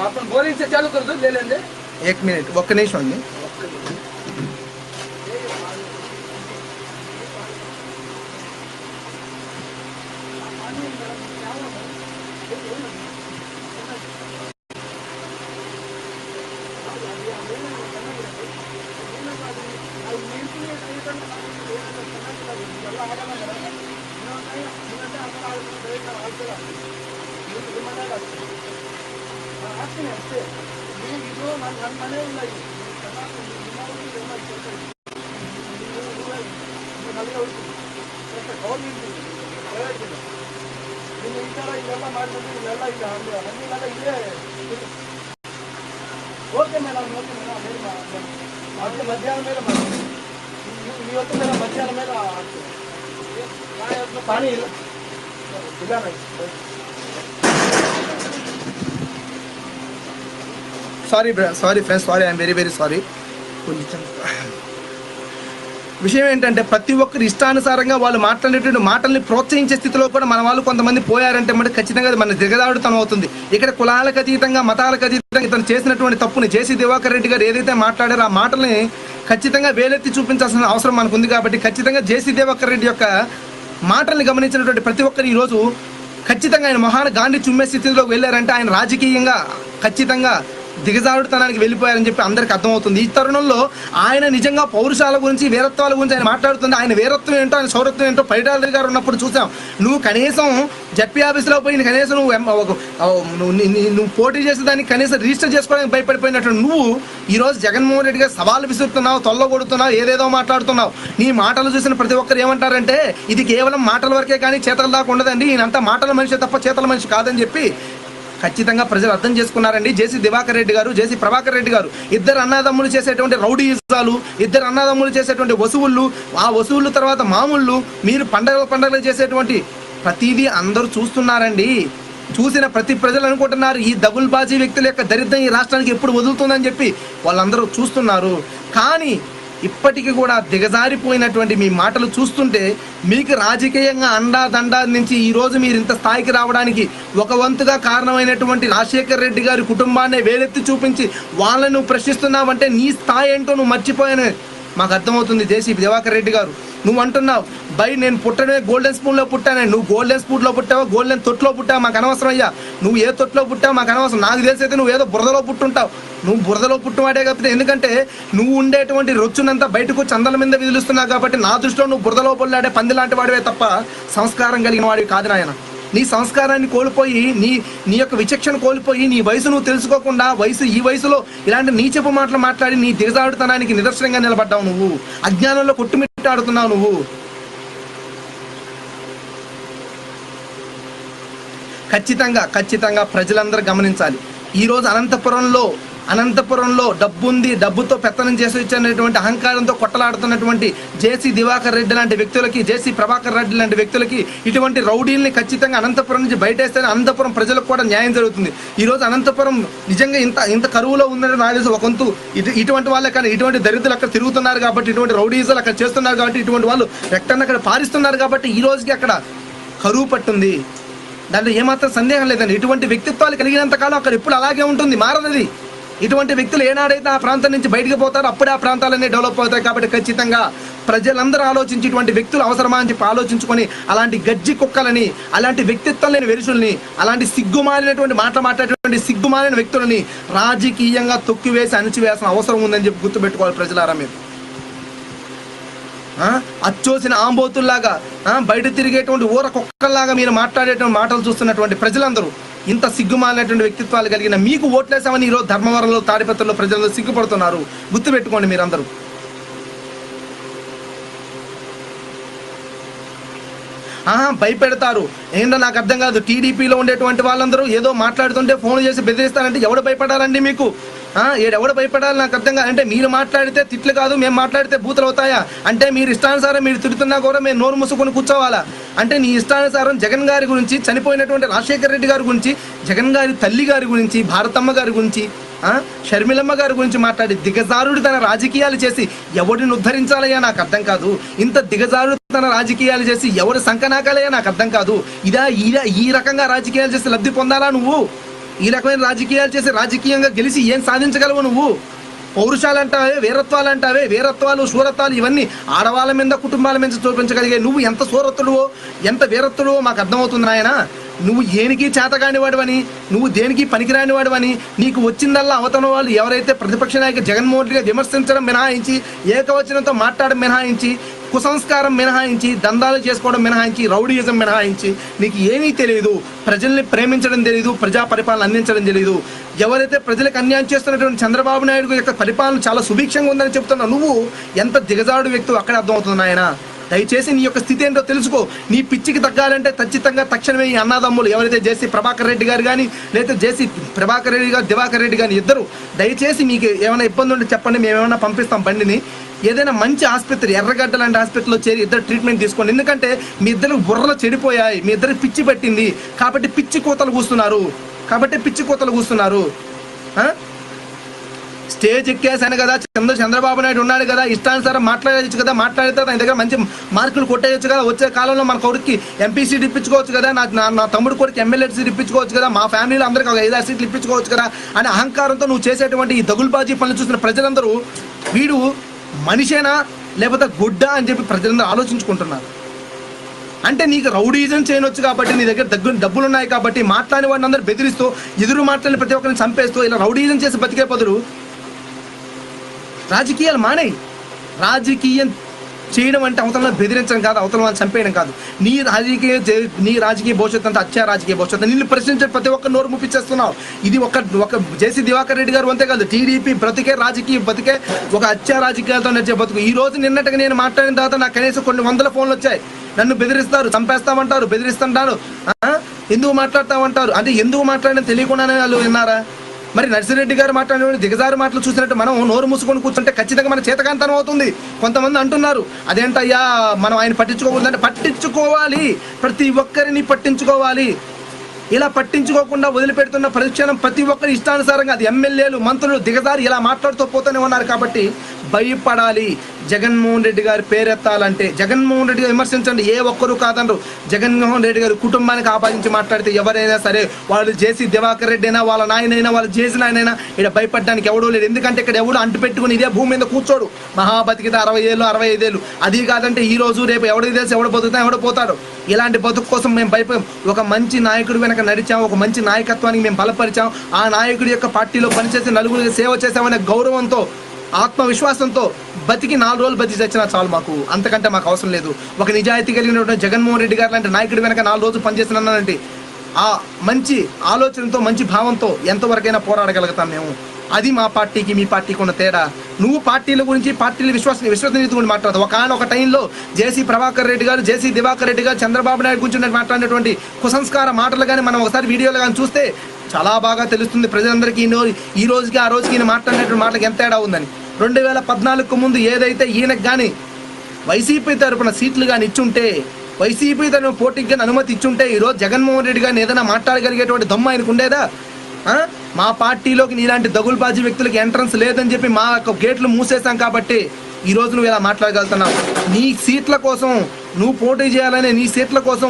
अपन बोरिंग से चालू कर दो, ले लेंगे। एक मिनट ఒక్క నిమిషం అండి. ఓకే మేడం, మధ్యాహ్నం మీద మధ్యాహ్నం మీద पानी sorry friends, I'm very sorry. కొంచెం విషయం ఏంటంటే ప్రతి ఒక్కరు ఇష్టానుసారంగా వాళ్ళు మాట్లాడేటువంటి మాటల్ని ప్రోత్సహించే స్థితిలో కూడా మన వాళ్ళు కొంతమంది పోయారంటే మరి ఖచ్చితంగా అది మన దిగదాడుతనం అవుతుంది. ఇక్కడ కులాలకు అతీతంగా, మతాలకు అతీతంగా ఇతను చేసినటువంటి తప్పుని జేసీ దివాకర్ రెడ్డి గారు ఏదైతే మాట్లాడారో ఆ మాటల్ని ఖచ్చితంగా వేలెత్తి చూపించాల్సిన అవసరం మనకు ఉంది. కాబట్టి ఖచ్చితంగా జేసీ దివాకర్ రెడ్డి యొక్క మాటల్ని గమనించినటువంటి ప్రతి ఒక్కరు ఈరోజు ఖచ్చితంగా ఆయన మొహాన గాంధీ చుమ్మే స్థితిలోకి వెళ్ళారంటే ఆయన రాజకీయంగా ఖచ్చితంగా దిగజారుడుతనానికి వెళ్ళిపోయారని చెప్పి అందరికి అర్థమవుతుంది. ఈ తరుణంలో ఆయన నిజంగా పౌరుషాల గురించి, వీరత్వాల గురించి ఆయన మాట్లాడుతుంది. ఆయన వీరత్వం ఏంటో, ఆయన శౌరత్వం ఏంటో పైడాల గారు ఉన్నప్పుడు చూసాం. నువ్వు కనీసం జడ్పీ ఆఫీస్లో పోయి కనీసం నువ్వు పోటీ చేసేదానికి కనీసం రిజిస్టర్ చేసుకోవడానికి భయపడిపోయినట్టు నువ్వు ఈరోజు జగన్మోహన్ రెడ్డి గారు సవాళ్ళు విసురుతున్నావు, తొల్లగొడుతున్నావు, ఏదేదో మాట్లాడుతున్నావు. నీ మాటలు చూసిన ప్రతి ఒక్కరు ఏమంటారంటే ఇది కేవలం మాటల వరకే కానీ చేతల దాకా ఉండదండి, ఈయనంతా మాటల మనిషి తప్ప చేతల మనిషి కాదని చెప్పి ఖచ్చితంగా ప్రజలు అర్థం చేసుకున్నారండి. జేసీ దివాకర్ రెడ్డి గారు, జేసీ ప్రభాకర్ రెడ్డి గారు ఇద్దరు అన్నదమ్ములు చేసేటువంటి రౌడీయిజాలు, ఇద్దరు అన్నదమ్ములు చేసేటువంటి వసూళ్ళు, ఆ వసూళ్ళు తర్వాత మామూళ్ళు, మీరు పండగలు చేసేటువంటి ప్రతిదీ అందరూ చూస్తున్నారండి. చూసిన ప్రతి ప్రజలు అనుకుంటున్నారు ఈ దగుల్బాజీ వ్యక్తుల యొక్క దరిద్రం ఈ రాష్ట్రానికి ఎప్పుడు వదులుతుందని చెప్పి వాళ్ళందరూ చూస్తున్నారు. కానీ ఇప్పటికీ కూడా దిగజారిపోయినటువంటి మీ మాటలు చూస్తుంటే మీకు రాజకీయంగా అండాదండా నుంచి ఈరోజు మీరు ఇంత స్థాయికి రావడానికి ఒక వంతుగా కారణమైనటువంటి రాజశేఖర రెడ్డి గారి కుటుంబాన్ని వేలెత్తి చూపించి వాళ్ళను ప్రశ్నిస్తున్నావంటే నీ స్థాయి ఏంటో నువ్వు మర్చిపోయాను మాకు అర్థమవుతుంది. జేసీ దివాకర్ రెడ్డి గారు నువ్వు అంటున్నావు నేను పుట్టడమే గోల్డెన్ స్పూన్లో పుట్టానే. నువ్వు గోల్డెన్ స్పూన్లో పుట్టావా, గోల్డెన్ తొట్టులో పుట్టావా మాకు అనవసరం అయ్యా. నువ్వు ఏ తొట్టులో పుట్టావు మాకు అనవసరం. నాకు తెలిసైతే నువ్వు ఏదో బురదలో పుట్టుంటావు. నువ్వు బురదలో పుట్టువాడే కాబట్టి, ఎందుకంటే నువ్వు ఉండేటువంటి రొచ్చునంతా బయటకు చందల మీద విదిలిస్తున్నావు కాబట్టి నా దృష్టిలో నువ్వు బురదలో పొల్లాడే పంది లాంటి వాడివే తప్ప సంస్కారం కలిగిన వాడివి కాదు నాయన. నీ సంస్కారాన్ని కోల్పోయి, నీ యొక్క విచక్షణ కోల్పోయి, నీ వయసు నువ్వు తెలుసుకోకుండా ఈ వయసులో ఇలాంటి నీచపు మాటలు మాట్లాడి నీ దిగజాడుతనానికి నిదర్శనంగా నిలబడ్డావు. నువ్వు అజ్ఞానంలో కొట్టుమిట్టాడుతున్నావు. నువ్వు ఖచ్చితంగా ప్రజలందరూ గమనించాలి. ఈరోజు అనంతపురంలో అనంతపురంలో డబ్బు ఉంది, డబ్బుతో పెత్తనం చేసి ఇచ్చినటువంటి అహంకారంతో కొట్టలాడుతున్నటువంటి జేసీ దివాకర్ రెడ్డి లాంటి వ్యక్తులకి, జేసీ ప్రభాకర్ రెడ్డి లాంటి వ్యక్తులకి, ఇటువంటి రౌడీల్ని ఖచ్చితంగా అనంతపురం నుంచి బయటేస్తేనే అనంతపురం ప్రజలకు కూడా న్యాయం జరుగుతుంది. ఈరోజు అనంతపురం నిజంగా ఇంత కరువులో ఉందని నాకు తెలిసి ఒక వంతు ఇటువంటి వాళ్ళే, కానీ ఇటువంటి దరిద్రులు అక్కడ తిరుగుతున్నారు కాబట్టి, ఇటువంటి రౌడీజులు అక్కడ చేస్తున్నారు కాబట్టి, ఇటువంటి వాళ్ళు రెక్టర్ని అక్కడ పారిస్తున్నారు కాబట్టి ఈ రోజుకి అక్కడ కరువు పట్టుంది. దాంట్లో ఏమాత్రం సందేహం లేదండి. ఇటువంటి వ్యక్తిత్వాలు కలిగినంత కాలం అక్కడ ఎప్పుడు అలాగే ఉంటుంది, మారదది. ఇటువంటి వ్యక్తులు ఏనాడైతే ఆ ప్రాంతం నుంచి బయటకు పోతారో అప్పుడే ఆ ప్రాంతాలన్నీ డెవలప్ అవుతాయి. కాబట్టి ఖచ్చితంగా ప్రజలందరూ ఆలోచించి ఇటువంటి వ్యక్తులు అవసరమా అని చెప్పి ఆలోచించుకొని అలాంటి గజ్జి కుక్కలని, అలాంటి వ్యక్తిత్వం లేని వెరుషుల్ని, అలాంటి సిగ్గుమాలినటువంటి మాట్లాడేటువంటి సిగ్గుమాలిన వ్యక్తులని రాజకీయంగా తొక్కివేసి అణిచివేయాల్సిన అవసరం ఉందని చెప్పి గుర్తుపెట్టుకోవాలి ప్రజలారా. మీరు అచ్చోసిన ఆంబోతుల్లాగా బయట తిరిగేటువంటి ఊర కుక్కల్లాగా మీరు మాట్లాడేటువంటి మాటలు చూస్తున్నటువంటి ప్రజలందరూ, ఇంత సిగ్గుమాలినటువంటి వ్యక్తిత్వాలు కలిగిన మీకు ఓట్లేసామని ఈరోజు ధర్మవరంలో, తాడిపత్రిలో ప్రజలు సిగ్గుపడుతున్నారు. గుర్తుపెట్టుకోండి మీరందరూ. భయపెడతారు ఏంటో నాకు అర్థం కాదు. టీడీపీలో ఉండేటువంటి వాళ్ళందరూ ఏదో మాట్లాడుతుంటే ఫోన్ చేసి బెదిరిస్తారంటే ఎవడు భయపడాలండి మీకు? ఎవడు భయపడాలి నాకు అర్థం కాదు. అంటే మీరు మాట్లాడితే తిట్లు కాదు, మేము మాట్లాడితే బూతులు అవుతాయా? అంటే మీరు ఇష్టానుసారం మీరు తిడుతున్నా కూడా మేము నోరు మూసుకొని కూర్చోవాలా? అంటే నీ ఇష్టానుసారం జగన్ గారి గురించి, చనిపోయినటువంటి రాజశేఖర రెడ్డి గారి గురించి, జగన్ గారి తల్లి గారి గురించి, భారతమ్మ గారి గురించి, షర్మిలమ్మ గారి గురించి మాట్లాడి దిగజారుడు తన రాజకీయాలు చేసి ఎవరిని ఉద్ధరించాలయ్యా నాకు అర్థం కాదు. ఇంత దిగజారుడు తన రాజకీయాలు చేసి ఎవరు సంకనాకాలయ్యా నాకు అర్థం కాదు. ఈ రకంగా రాజకీయాలు చేసి లబ్ధి పొందాలా నువ్వు? ఈ రకమైన రాజకీయాలు చేసి రాజకీయంగా గెలిచి ఏం సాధించగలవు నువ్వు? పౌరుషాలు అంటావే, వీరత్వాలు అంటావే, వీరత్వాలు, శూరత్వాలు ఇవన్నీ ఆడవాళ్ళ మీద, కుటుంబాల మీద చూపించగలిగే నువ్వు ఎంత శూరత్తుడువో, ఎంత వీరత్తుడువో మాకు అర్థమవుతుంది నాయన. నువ్వు ఏనికి చేతగాని వాడివని, నువ్వు దేనికి పనికిరాని వాడివని, నీకు వచ్చిందల్లా అవతల వాళ్ళు ఎవరైతే ప్రతిపక్ష నాయక జగన్మోహన్ రెడ్డిగా విమర్శించడం మినహాయించి, ఏకవచనంతో మాట్లాడడం మినహాయించి, కుసంస్కారం మినహాయించి, దందాలు చేసుకోవడం మినహాయించి, రౌడీయిజం మినహాయించి నీకు ఏమీ తెలియదు. ప్రజల్ని ప్రేమించడం తెలియదు, ప్రజా పరిపాలన అందించడం తెలియదు. ఎవరైతే ప్రజలకు అన్యాయం చేస్తున్నటువంటి చంద్రబాబు నాయుడు యొక్క పరిపాలన చాలా సుభిక్షంగా ఉందని చెప్తున్నావు, నువ్వు ఎంత దిగజాడు వ్యక్తి అక్కడే అర్థమవుతుంది ఆయన. దయచేసి నీ యొక్క స్థితి ఏంటో తెలుసుకో. నీ పిచ్చికి తగ్గాలంటే ఖచ్చితంగా తక్షణమే ఈ అన్నదమ్ములు ఎవరైతే జేసీ ప్రభాకర్ రెడ్డి గారు కానీ, లేదా జేసీ ప్రభాకర్ రెడ్డి గారు, దివాకర్ రెడ్డి కానీ ఇద్దరు దయచేసి మీకు ఏమైనా ఇబ్బంది ఉంటే చెప్పండి, మేము ఏమైనా పంపిస్తాం బండిని. ఏదైనా మంచి ఆసుపత్రి, ఎర్రగడ్డ లాంటి హాస్పిటల్లో చేరి ఇద్దరు ట్రీట్మెంట్ తీసుకోండి. ఎందుకంటే మీ ఇద్దరు బుర్రలు చెడిపోయాయి, మీ ఇద్దరికి పిచ్చి పట్టింది కాబట్టి పిచ్చి కూతలు కూస్తున్నారు. స్టేజ్ ఎక్కేసాను కదా, చంద్రబాబు నాయుడు ఉన్నాడు కదా, ఇష్టానుసారం మాట్లాడచ్చు కదా, మాట్లాడితే ఆయన దగ్గర మంచి మార్కులు కొట్టేయచ్చు కదా, వచ్చే కాలంలో మన కొడుక్కి ఎంపీ సీట్ ఇప్పించుకోవచ్చు కదా, నా తమ్ముడు కొడుకు ఎమ్మెల్యే సీట్ ఇప్పించుకోవచ్చు కదా, మా ఫ్యామిలీలో అందరికీ ఒక 5-6 సీట్లు ఇప్పించుకోవచ్చు కదా అనే అహంకారంతో నువ్వు చేసేటువంటి ఈ దగులుబాజీ పనులు చూసిన ప్రజలందరూ వీడు మనిషేనా లేకపోతే గుడ్డ అని చెప్పి ప్రజలందరూ ఆలోచించుకుంటున్నారు. అంటే నీకు రౌడీజం చేయనొచ్చు కాబట్టి, నీ దగ్గర డబ్బులు ఉన్నాయి కాబట్టి మాట్లాడిన వాడిని అందరూ బెదిరిస్తూ, ఎదురు మాట్లాడిన ప్రతి ఒక్కరిని చంపేస్తూ ఇలా రౌడీజం చేసి బతికే బదులు రాజకీయాలు మానేయి. రాజకీయం చేయడం అంటే అవతల బెదిరించడం కాదు, అవతల వాళ్ళని చంపేయడం కాదు. నీ రాజకీయ భవిష్యత్తు అంతా అత్యా రాజకీయ భవిష్యత్తు. నిన్ను ప్రశ్నించే ప్రతి ఒక్క నోరు ముప్పించేస్తున్నావు. ఇది ఒక జేసీ దివాకర్ రెడ్డి గారు అంతే కాదు, టీడీపీ బ్రతికే రాజకీయ బతికే ఒక అత్యా రాజకీయాలతో నడిచే బతుకు. ఈ రోజు నిన్నటిగా నేను మాట్లాడిన తర్వాత నాకు కనీసం కొన్ని 100 ఫోన్లు వచ్చాయి. నన్ను బెదిరిస్తారు, చంపేస్తామంటారు, బెదిరిస్తుంటారు, ఎందుకు మాట్లాడతామంటారు. అంటే ఎందుకు మాట్లాడని తెలియకుండానే వాళ్ళు విన్నారా? మరి నర్సిరెడ్డి గారు మాట్లాడిన దిగజారు మాటలు చూసినట్టు మనం నోరు మూసుకొని కూర్చుంటే ఖచ్చితంగా మన చేతకాంతనం అవుతుంది. కొంతమంది అంటున్నారు అదేంటయ్యా మనం ఆయన పట్టించుకోకూడదంటే పట్టించుకోవాలి, ప్రతి ఒక్కరిని పట్టించుకోవాలి. ఇలా పట్టించుకోకుండా వదిలిపెడుతున్న ప్రతిక్షణం ప్రతి ఒక్కరి ఇష్టానుసారంగా అది ఎమ్మెల్యేలు, మంత్రులు దిగజారి ఇలా మాట్లాడుతూ పోతూనే ఉన్నారు. కాబట్టి భయపడాలి. జగన్మోహన్ రెడ్డి గారి పేరెత్తాలంటే జగన్మోహన్ రెడ్డి గారు విమర్శించండి, ఏ ఒక్కరు కాదనరు. జగన్మోహన్ రెడ్డి గారి కుటుంబానికి ఆపాదించి మాట్లాడితే ఎవరైనా సరే, వాళ్ళు జేసీ దివాకర్ రెడ్డి అయినా, వాళ్ళ నాయనైనా, వాళ్ళు చేసిన ఆయనైనా ఇక్కడ భయపడడానికి ఎవడూ లేడు. ఎందుకంటే ఇక్కడ ఎవడు అంటు పెట్టుకుని ఇదే భూమి మీద కూర్చోడు. మహాబతికితే 60 ఏళ్ళు 65 ఏళ్ళు. అది కాదంటే ఈ రోజు రేపు ఎవడికి తెలిసి ఎవడు బతుకుతా ఎవడు పోతాడు. ఇలాంటి బతుకు కోసం మేము భయపడాం. ఒక మంచి నాయకుడి వెనక నడిచాం, ఒక మంచి నాయకత్వానికి మేము బలపరిచాం. ఆ నాయకుడి యొక్క పార్టీలో పనిచేసి నలుగురికి సేవ చేసామనే గౌరవంతో, ఆత్మవిశ్వాసంతో బతికి 4 రోజులు బతికి చచ్చినా చాలు మాకు, అంతకంటే మాకు అవసరం లేదు. ఒక నిజాయితీ కలిగినటువంటి జగన్మోహన్ రెడ్డి గారు లాంటి నాయకుడి వెనక 4 రోజులు పనిచేస్తున్నానంటే ఆ మంచి ఆలోచనతో, మంచి భావంతో ఎంతవరకైనా పోరాడగలుగుతాం మేము. అది మా పార్టీకి మీ పార్టీకి ఉన్న తేడా. నువ్వు పార్టీల గురించి, పార్టీల విశ్వసనీయత గురించి మాట్లాడతావు. ఒక టైంలో జేసీ ప్రభాకర్ రెడ్డి గారు, జేసీ దివాకర్ రెడ్డి గారు చంద్రబాబు నాయుడు గురించి మాట్లాడినటువంటి కుసంస్కార మాటలు కానీ మనం ఒకసారి వీడియోలు కానీ చూస్తే చాలా బాగా తెలుస్తుంది ప్రజలందరికీ ఈ రోజుకి ఆ రోజుకి ఈయన మాట్లాడినటువంటి మాటలకు ఎంత తేడా ఉందని. 2014కు ముందు ఏదైతే ఈయనకు కానీ వైసీపీ తరపున సీట్లు కానీ ఇచ్చుంటే, వైసీపీ తరపున పోటీకి కానీ అనుమతి ఇచ్చుంటే ఈరోజు జగన్మోహన్ రెడ్డి గారిని ఏదైనా మాట్లాడగలిగేటువంటి దమ్ము ఆయనకు ఉండేదా? మా పార్టీలోకి నీలాంటి దగులుబాజీ వ్యక్తులకి ఎంట్రన్స్ లేదని చెప్పి మా యొక్క గేట్లు మూసేశాం కాబట్టి ఈరోజు నువ్వు ఇలా మాట్లాడగలుగుతున్నావు. నీ సీట్ల కోసం నువ్వు పోటీ చేయాలనే నీ సీట్ల కోసం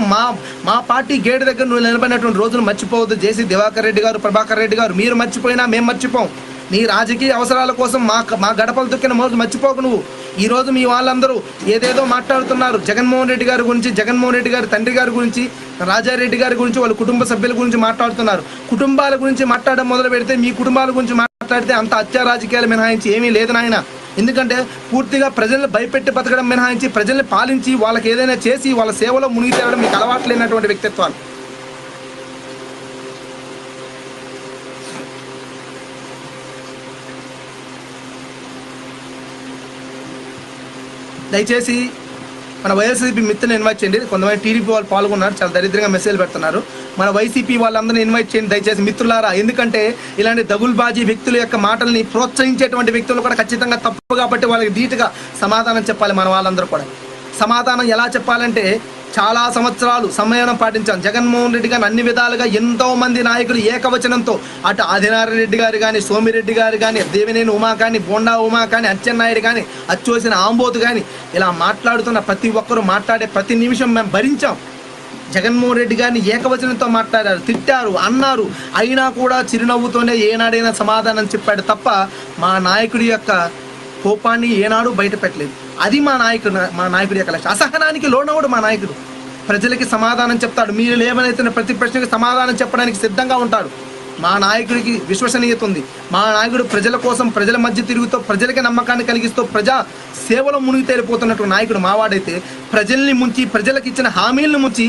మా పార్టీ గేట్ దగ్గర నువ్వు నిలబడినటువంటి రోజులు మర్చిపోవద్దు. జేసీ దివాకర్ రెడ్డి గారు, ప్రభాకర్ రెడ్డి గారు, మీరు మర్చిపోయినా మేము మర్చిపోం. నీ రాజకీయ అవసరాల కోసం మా గడపలు దొక్కిన రోజు మర్చిపోకు నువ్వు. ఈరోజు మీ వాళ్ళందరూ ఏదేదో మాట్లాడుతున్నారు జగన్మోహన్ రెడ్డి గారి గురించి, జగన్మోహన్ రెడ్డి గారి తండ్రి గారి గురించి, రాజారెడ్డి గారి గురించి, వాళ్ళ కుటుంబ సభ్యుల గురించి మాట్లాడుతున్నారు. కుటుంబాల గురించి మాట్లాడడం మొదలు పెడితే, మీ కుటుంబాల గురించి మాట్లాడితే అంత హత్యా రాజకీయాలు మినహాయించి ఏమీ లేదు నాయన. ఎందుకంటే పూర్తిగా ప్రజల్ని భయపెట్టి బతకడం మినహాయించి, ప్రజల్ని పాలించి వాళ్ళకి ఏదైనా చేసి వాళ్ళ సేవలో మునిగి తేవడం మీకు అలవాటు లేనటువంటి వ్యక్తిత్వాలు. దయచేసి మన వైఎస్సీపీ మిత్రులను ఇన్వైట్ చేయండి. కొంతమంది టీడీపీ వాళ్ళు పాల్గొన్నారు, చాలా దరిద్రంగా మెసేజ్ పెడుతున్నారు. మన వైసీపీ వాళ్ళందరినీ ఇన్వైట్ చేయండి దయచేసి మిత్రులారా. ఎందుకంటే ఇలాంటి దగుల్బాజీ వ్యక్తుల యొక్క మాటల్ని ప్రోత్సహించేటువంటి వ్యక్తులు కూడా ఖచ్చితంగా తప్పు కాబట్టి వాళ్ళకి ధీటుగా సమాధానం చెప్పాలి. మన వాళ్ళందరూ కూడా సమాధానం ఎలా చెప్పాలంటే, చాలా సంవత్సరాలు సంయమనం పాటించాం. జగన్మోహన్ రెడ్డి గారిని అన్ని విధాలుగా ఎంతో మంది నాయకులు ఏకవచనంతో, అటు ఆదినారాయణ రెడ్డి గారు కానీ, సోమిరెడ్డి గారు కానీ, దేవినేని ఉమా కానీ, బోండా ఉమా కానీ, అచ్చెన్నాయుడు కానీ, అచ్చోసిన ఆంబోతు కానీ, ఇలా మాట్లాడుతున్న ప్రతి ఒక్కరూ మాట్లాడే ప్రతి నిమిషం మేము భరించాం. జగన్మోహన్ రెడ్డి గారిని ఏకవచనంతో మాట్లాడారు, తిట్టారు, అన్నారు. అయినా కూడా చిరునవ్వుతోనే ఏనాడైనా సమాధానం చెప్పాడు తప్ప మా నాయకుడి యొక్క కోపాన్ని ఏనాడు బయట పెట్టలేదు. అది మా నాయకుడి యొక్క లక్ష్యం. అసహనానికి లోనవుడు మా నాయకుడు. ప్రజలకి సమాధానం చెప్తాడు. మీరు లేవనైతున్న ప్రతి ప్రశ్నకి సమాధానం చెప్పడానికి సిద్ధంగా ఉంటాడు. మా నాయకుడికి విశ్వసనీయత ఉంది. మా నాయకుడు ప్రజల కోసం, ప్రజల మధ్య తిరుగుతూ, ప్రజలకి నమ్మకాన్ని కలిగిస్తూ, ప్రజా సేవలో మునిగి తేలిపోతున్నట్టు నాయకుడు మావాడైతే, ప్రజల్ని ముంచి, ప్రజలకు ఇచ్చిన హామీలను ముంచి,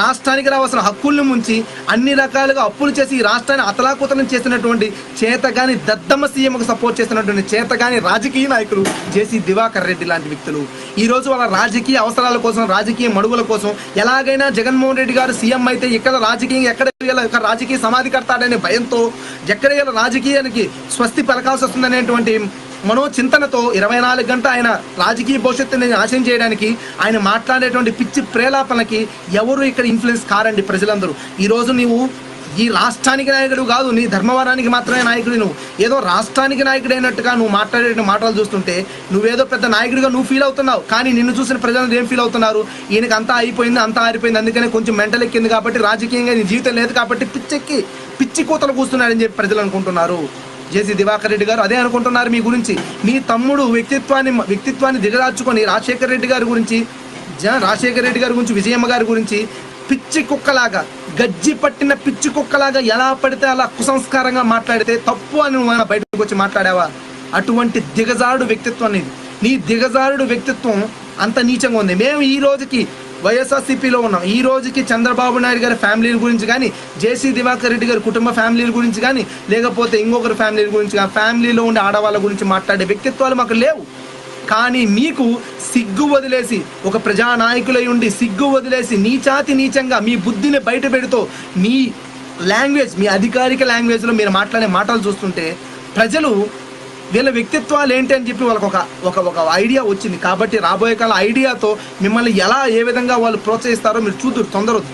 రాష్ట్రానికి రావాల్సిన హక్కుల్ని ముంచి, అన్ని రకాలుగా అప్పులు చేసి ఈ రాష్ట్రాన్ని అతలాకుతలం చేసినటువంటి చేతగాని దద్దమ్మ సీఎంకు సపోర్ట్ చేసినటువంటి చేతగాని రాజకీయ నాయకులు జేసీ దివాకర్ రెడ్డి లాంటి వ్యక్తులు ఈరోజు వాళ్ళ రాజకీయ అవసరాల కోసం, రాజకీయ మడుగుల కోసం ఎలాగైనా జగన్మోహన్ రెడ్డి గారు సీఎం అయితే ఇక్కడ రాజకీయంగా ఎక్కడ రాజకీయ సమాధి కడతాడనే భయంతో, ఎక్కడ రాజకీయానికి స్వస్తి పలకాల్సి వస్తుందనేటువంటి మనోచింతనతో 24 గంటలు ఆయన రాజకీయ భవిష్యత్తుని నాశనం చేయడానికి ఆయన మాట్లాడేటువంటి పిచ్చి ప్రేలాపనకి ఎవరు ఇక్కడ ఇన్ఫ్లుయెన్స్ కారండి ప్రజలందరూ. ఈరోజు నీవు ఈ రాష్ట్రానికి నాయకుడు కాదు, నీ ధర్మవరానికి మాత్రమే నాయకుడు. నువ్వు ఏదో రాష్ట్రానికి నాయకుడు అయినట్టుగా నువ్వు మాట్లాడే మాటలు చూస్తుంటే నువ్వేదో పెద్ద నాయకుడిగా నువ్వు ఫీల్ అవుతున్నావు. కానీ నిన్ను చూసిన ప్రజలు ఏం ఫీల్ అవుతున్నారు? ఈయనకి అంతా అయిపోయింది, అంతా ఆరిపోయింది, అందుకనే కొంచెం మెంటల్ ఎక్కింది కాబట్టి, రాజకీయంగా నీ జీవితం లేదు కాబట్టి పిచ్చి కూతలు కూస్తున్నాడని చెప్పి ప్రజలు అనుకుంటున్నారు. జేసీ దివాకర్ రెడ్డి గారు అదే అనుకుంటున్నారు మీ గురించి. మీ తమ్ముడు వ్యక్తిత్వాన్ని దిగదార్చుకొని రాజశేఖర రెడ్డి గారి గురించి, విజయమ్మ గారి గురించి పిచ్చి కుక్కలాగా, గజ్జి పట్టిన పిచ్చి కుక్కలాగా ఎలా పడితే అలా కుసంస్కారంగా మాట్లాడితే తప్పు అని నువ్వు బయటకు వచ్చి మాట్లాడావా? అటువంటి దిగజారుడు వ్యక్తిత్వం నీది. నీ దిగజారుడు వ్యక్తిత్వం అంత నీచంగా ఉంది. మేము ఈ రోజుకి వైఎస్ఆర్సీపీలో ఉన్నాం. ఈ రోజుకి చంద్రబాబు నాయుడు గారి ఫ్యామిలీల గురించి కానీ, జేసీ దివాకర్ రెడ్డి గారి కుటుంబ ఫ్యామిలీల గురించి కానీ, లేకపోతే ఇంకొకరి ఫ్యామిలీల గురించి కానీ, ఫ్యామిలీలో ఉండే ఆడవాళ్ళ గురించి మాట్లాడే వ్యక్తిత్వాలు మాకు లేవు. కానీ మీకు సిగ్గు వదిలేసి, ఒక ప్రజానాయకులై ఉండి సిగ్గు వదిలేసి నీచంగా మీ బుద్ధిని బయట పెడుతూ మీ లాంగ్వేజ్, మీ అధికారిక లాంగ్వేజ్లో మీరు మాట్లాడే మాటలు చూస్తుంటే ప్రజలు వీళ్ళ వ్యక్తిత్వాలు ఏంటి అని చెప్పి వాళ్ళకి ఒక ఐడియా వచ్చింది. కాబట్టి రాబోయే కాల ఐడియాతో మిమ్మల్ని ఏ విధంగా వాళ్ళు ప్రోత్సహిస్తారో మీరు చూద్దరు, తొందరొద్దు.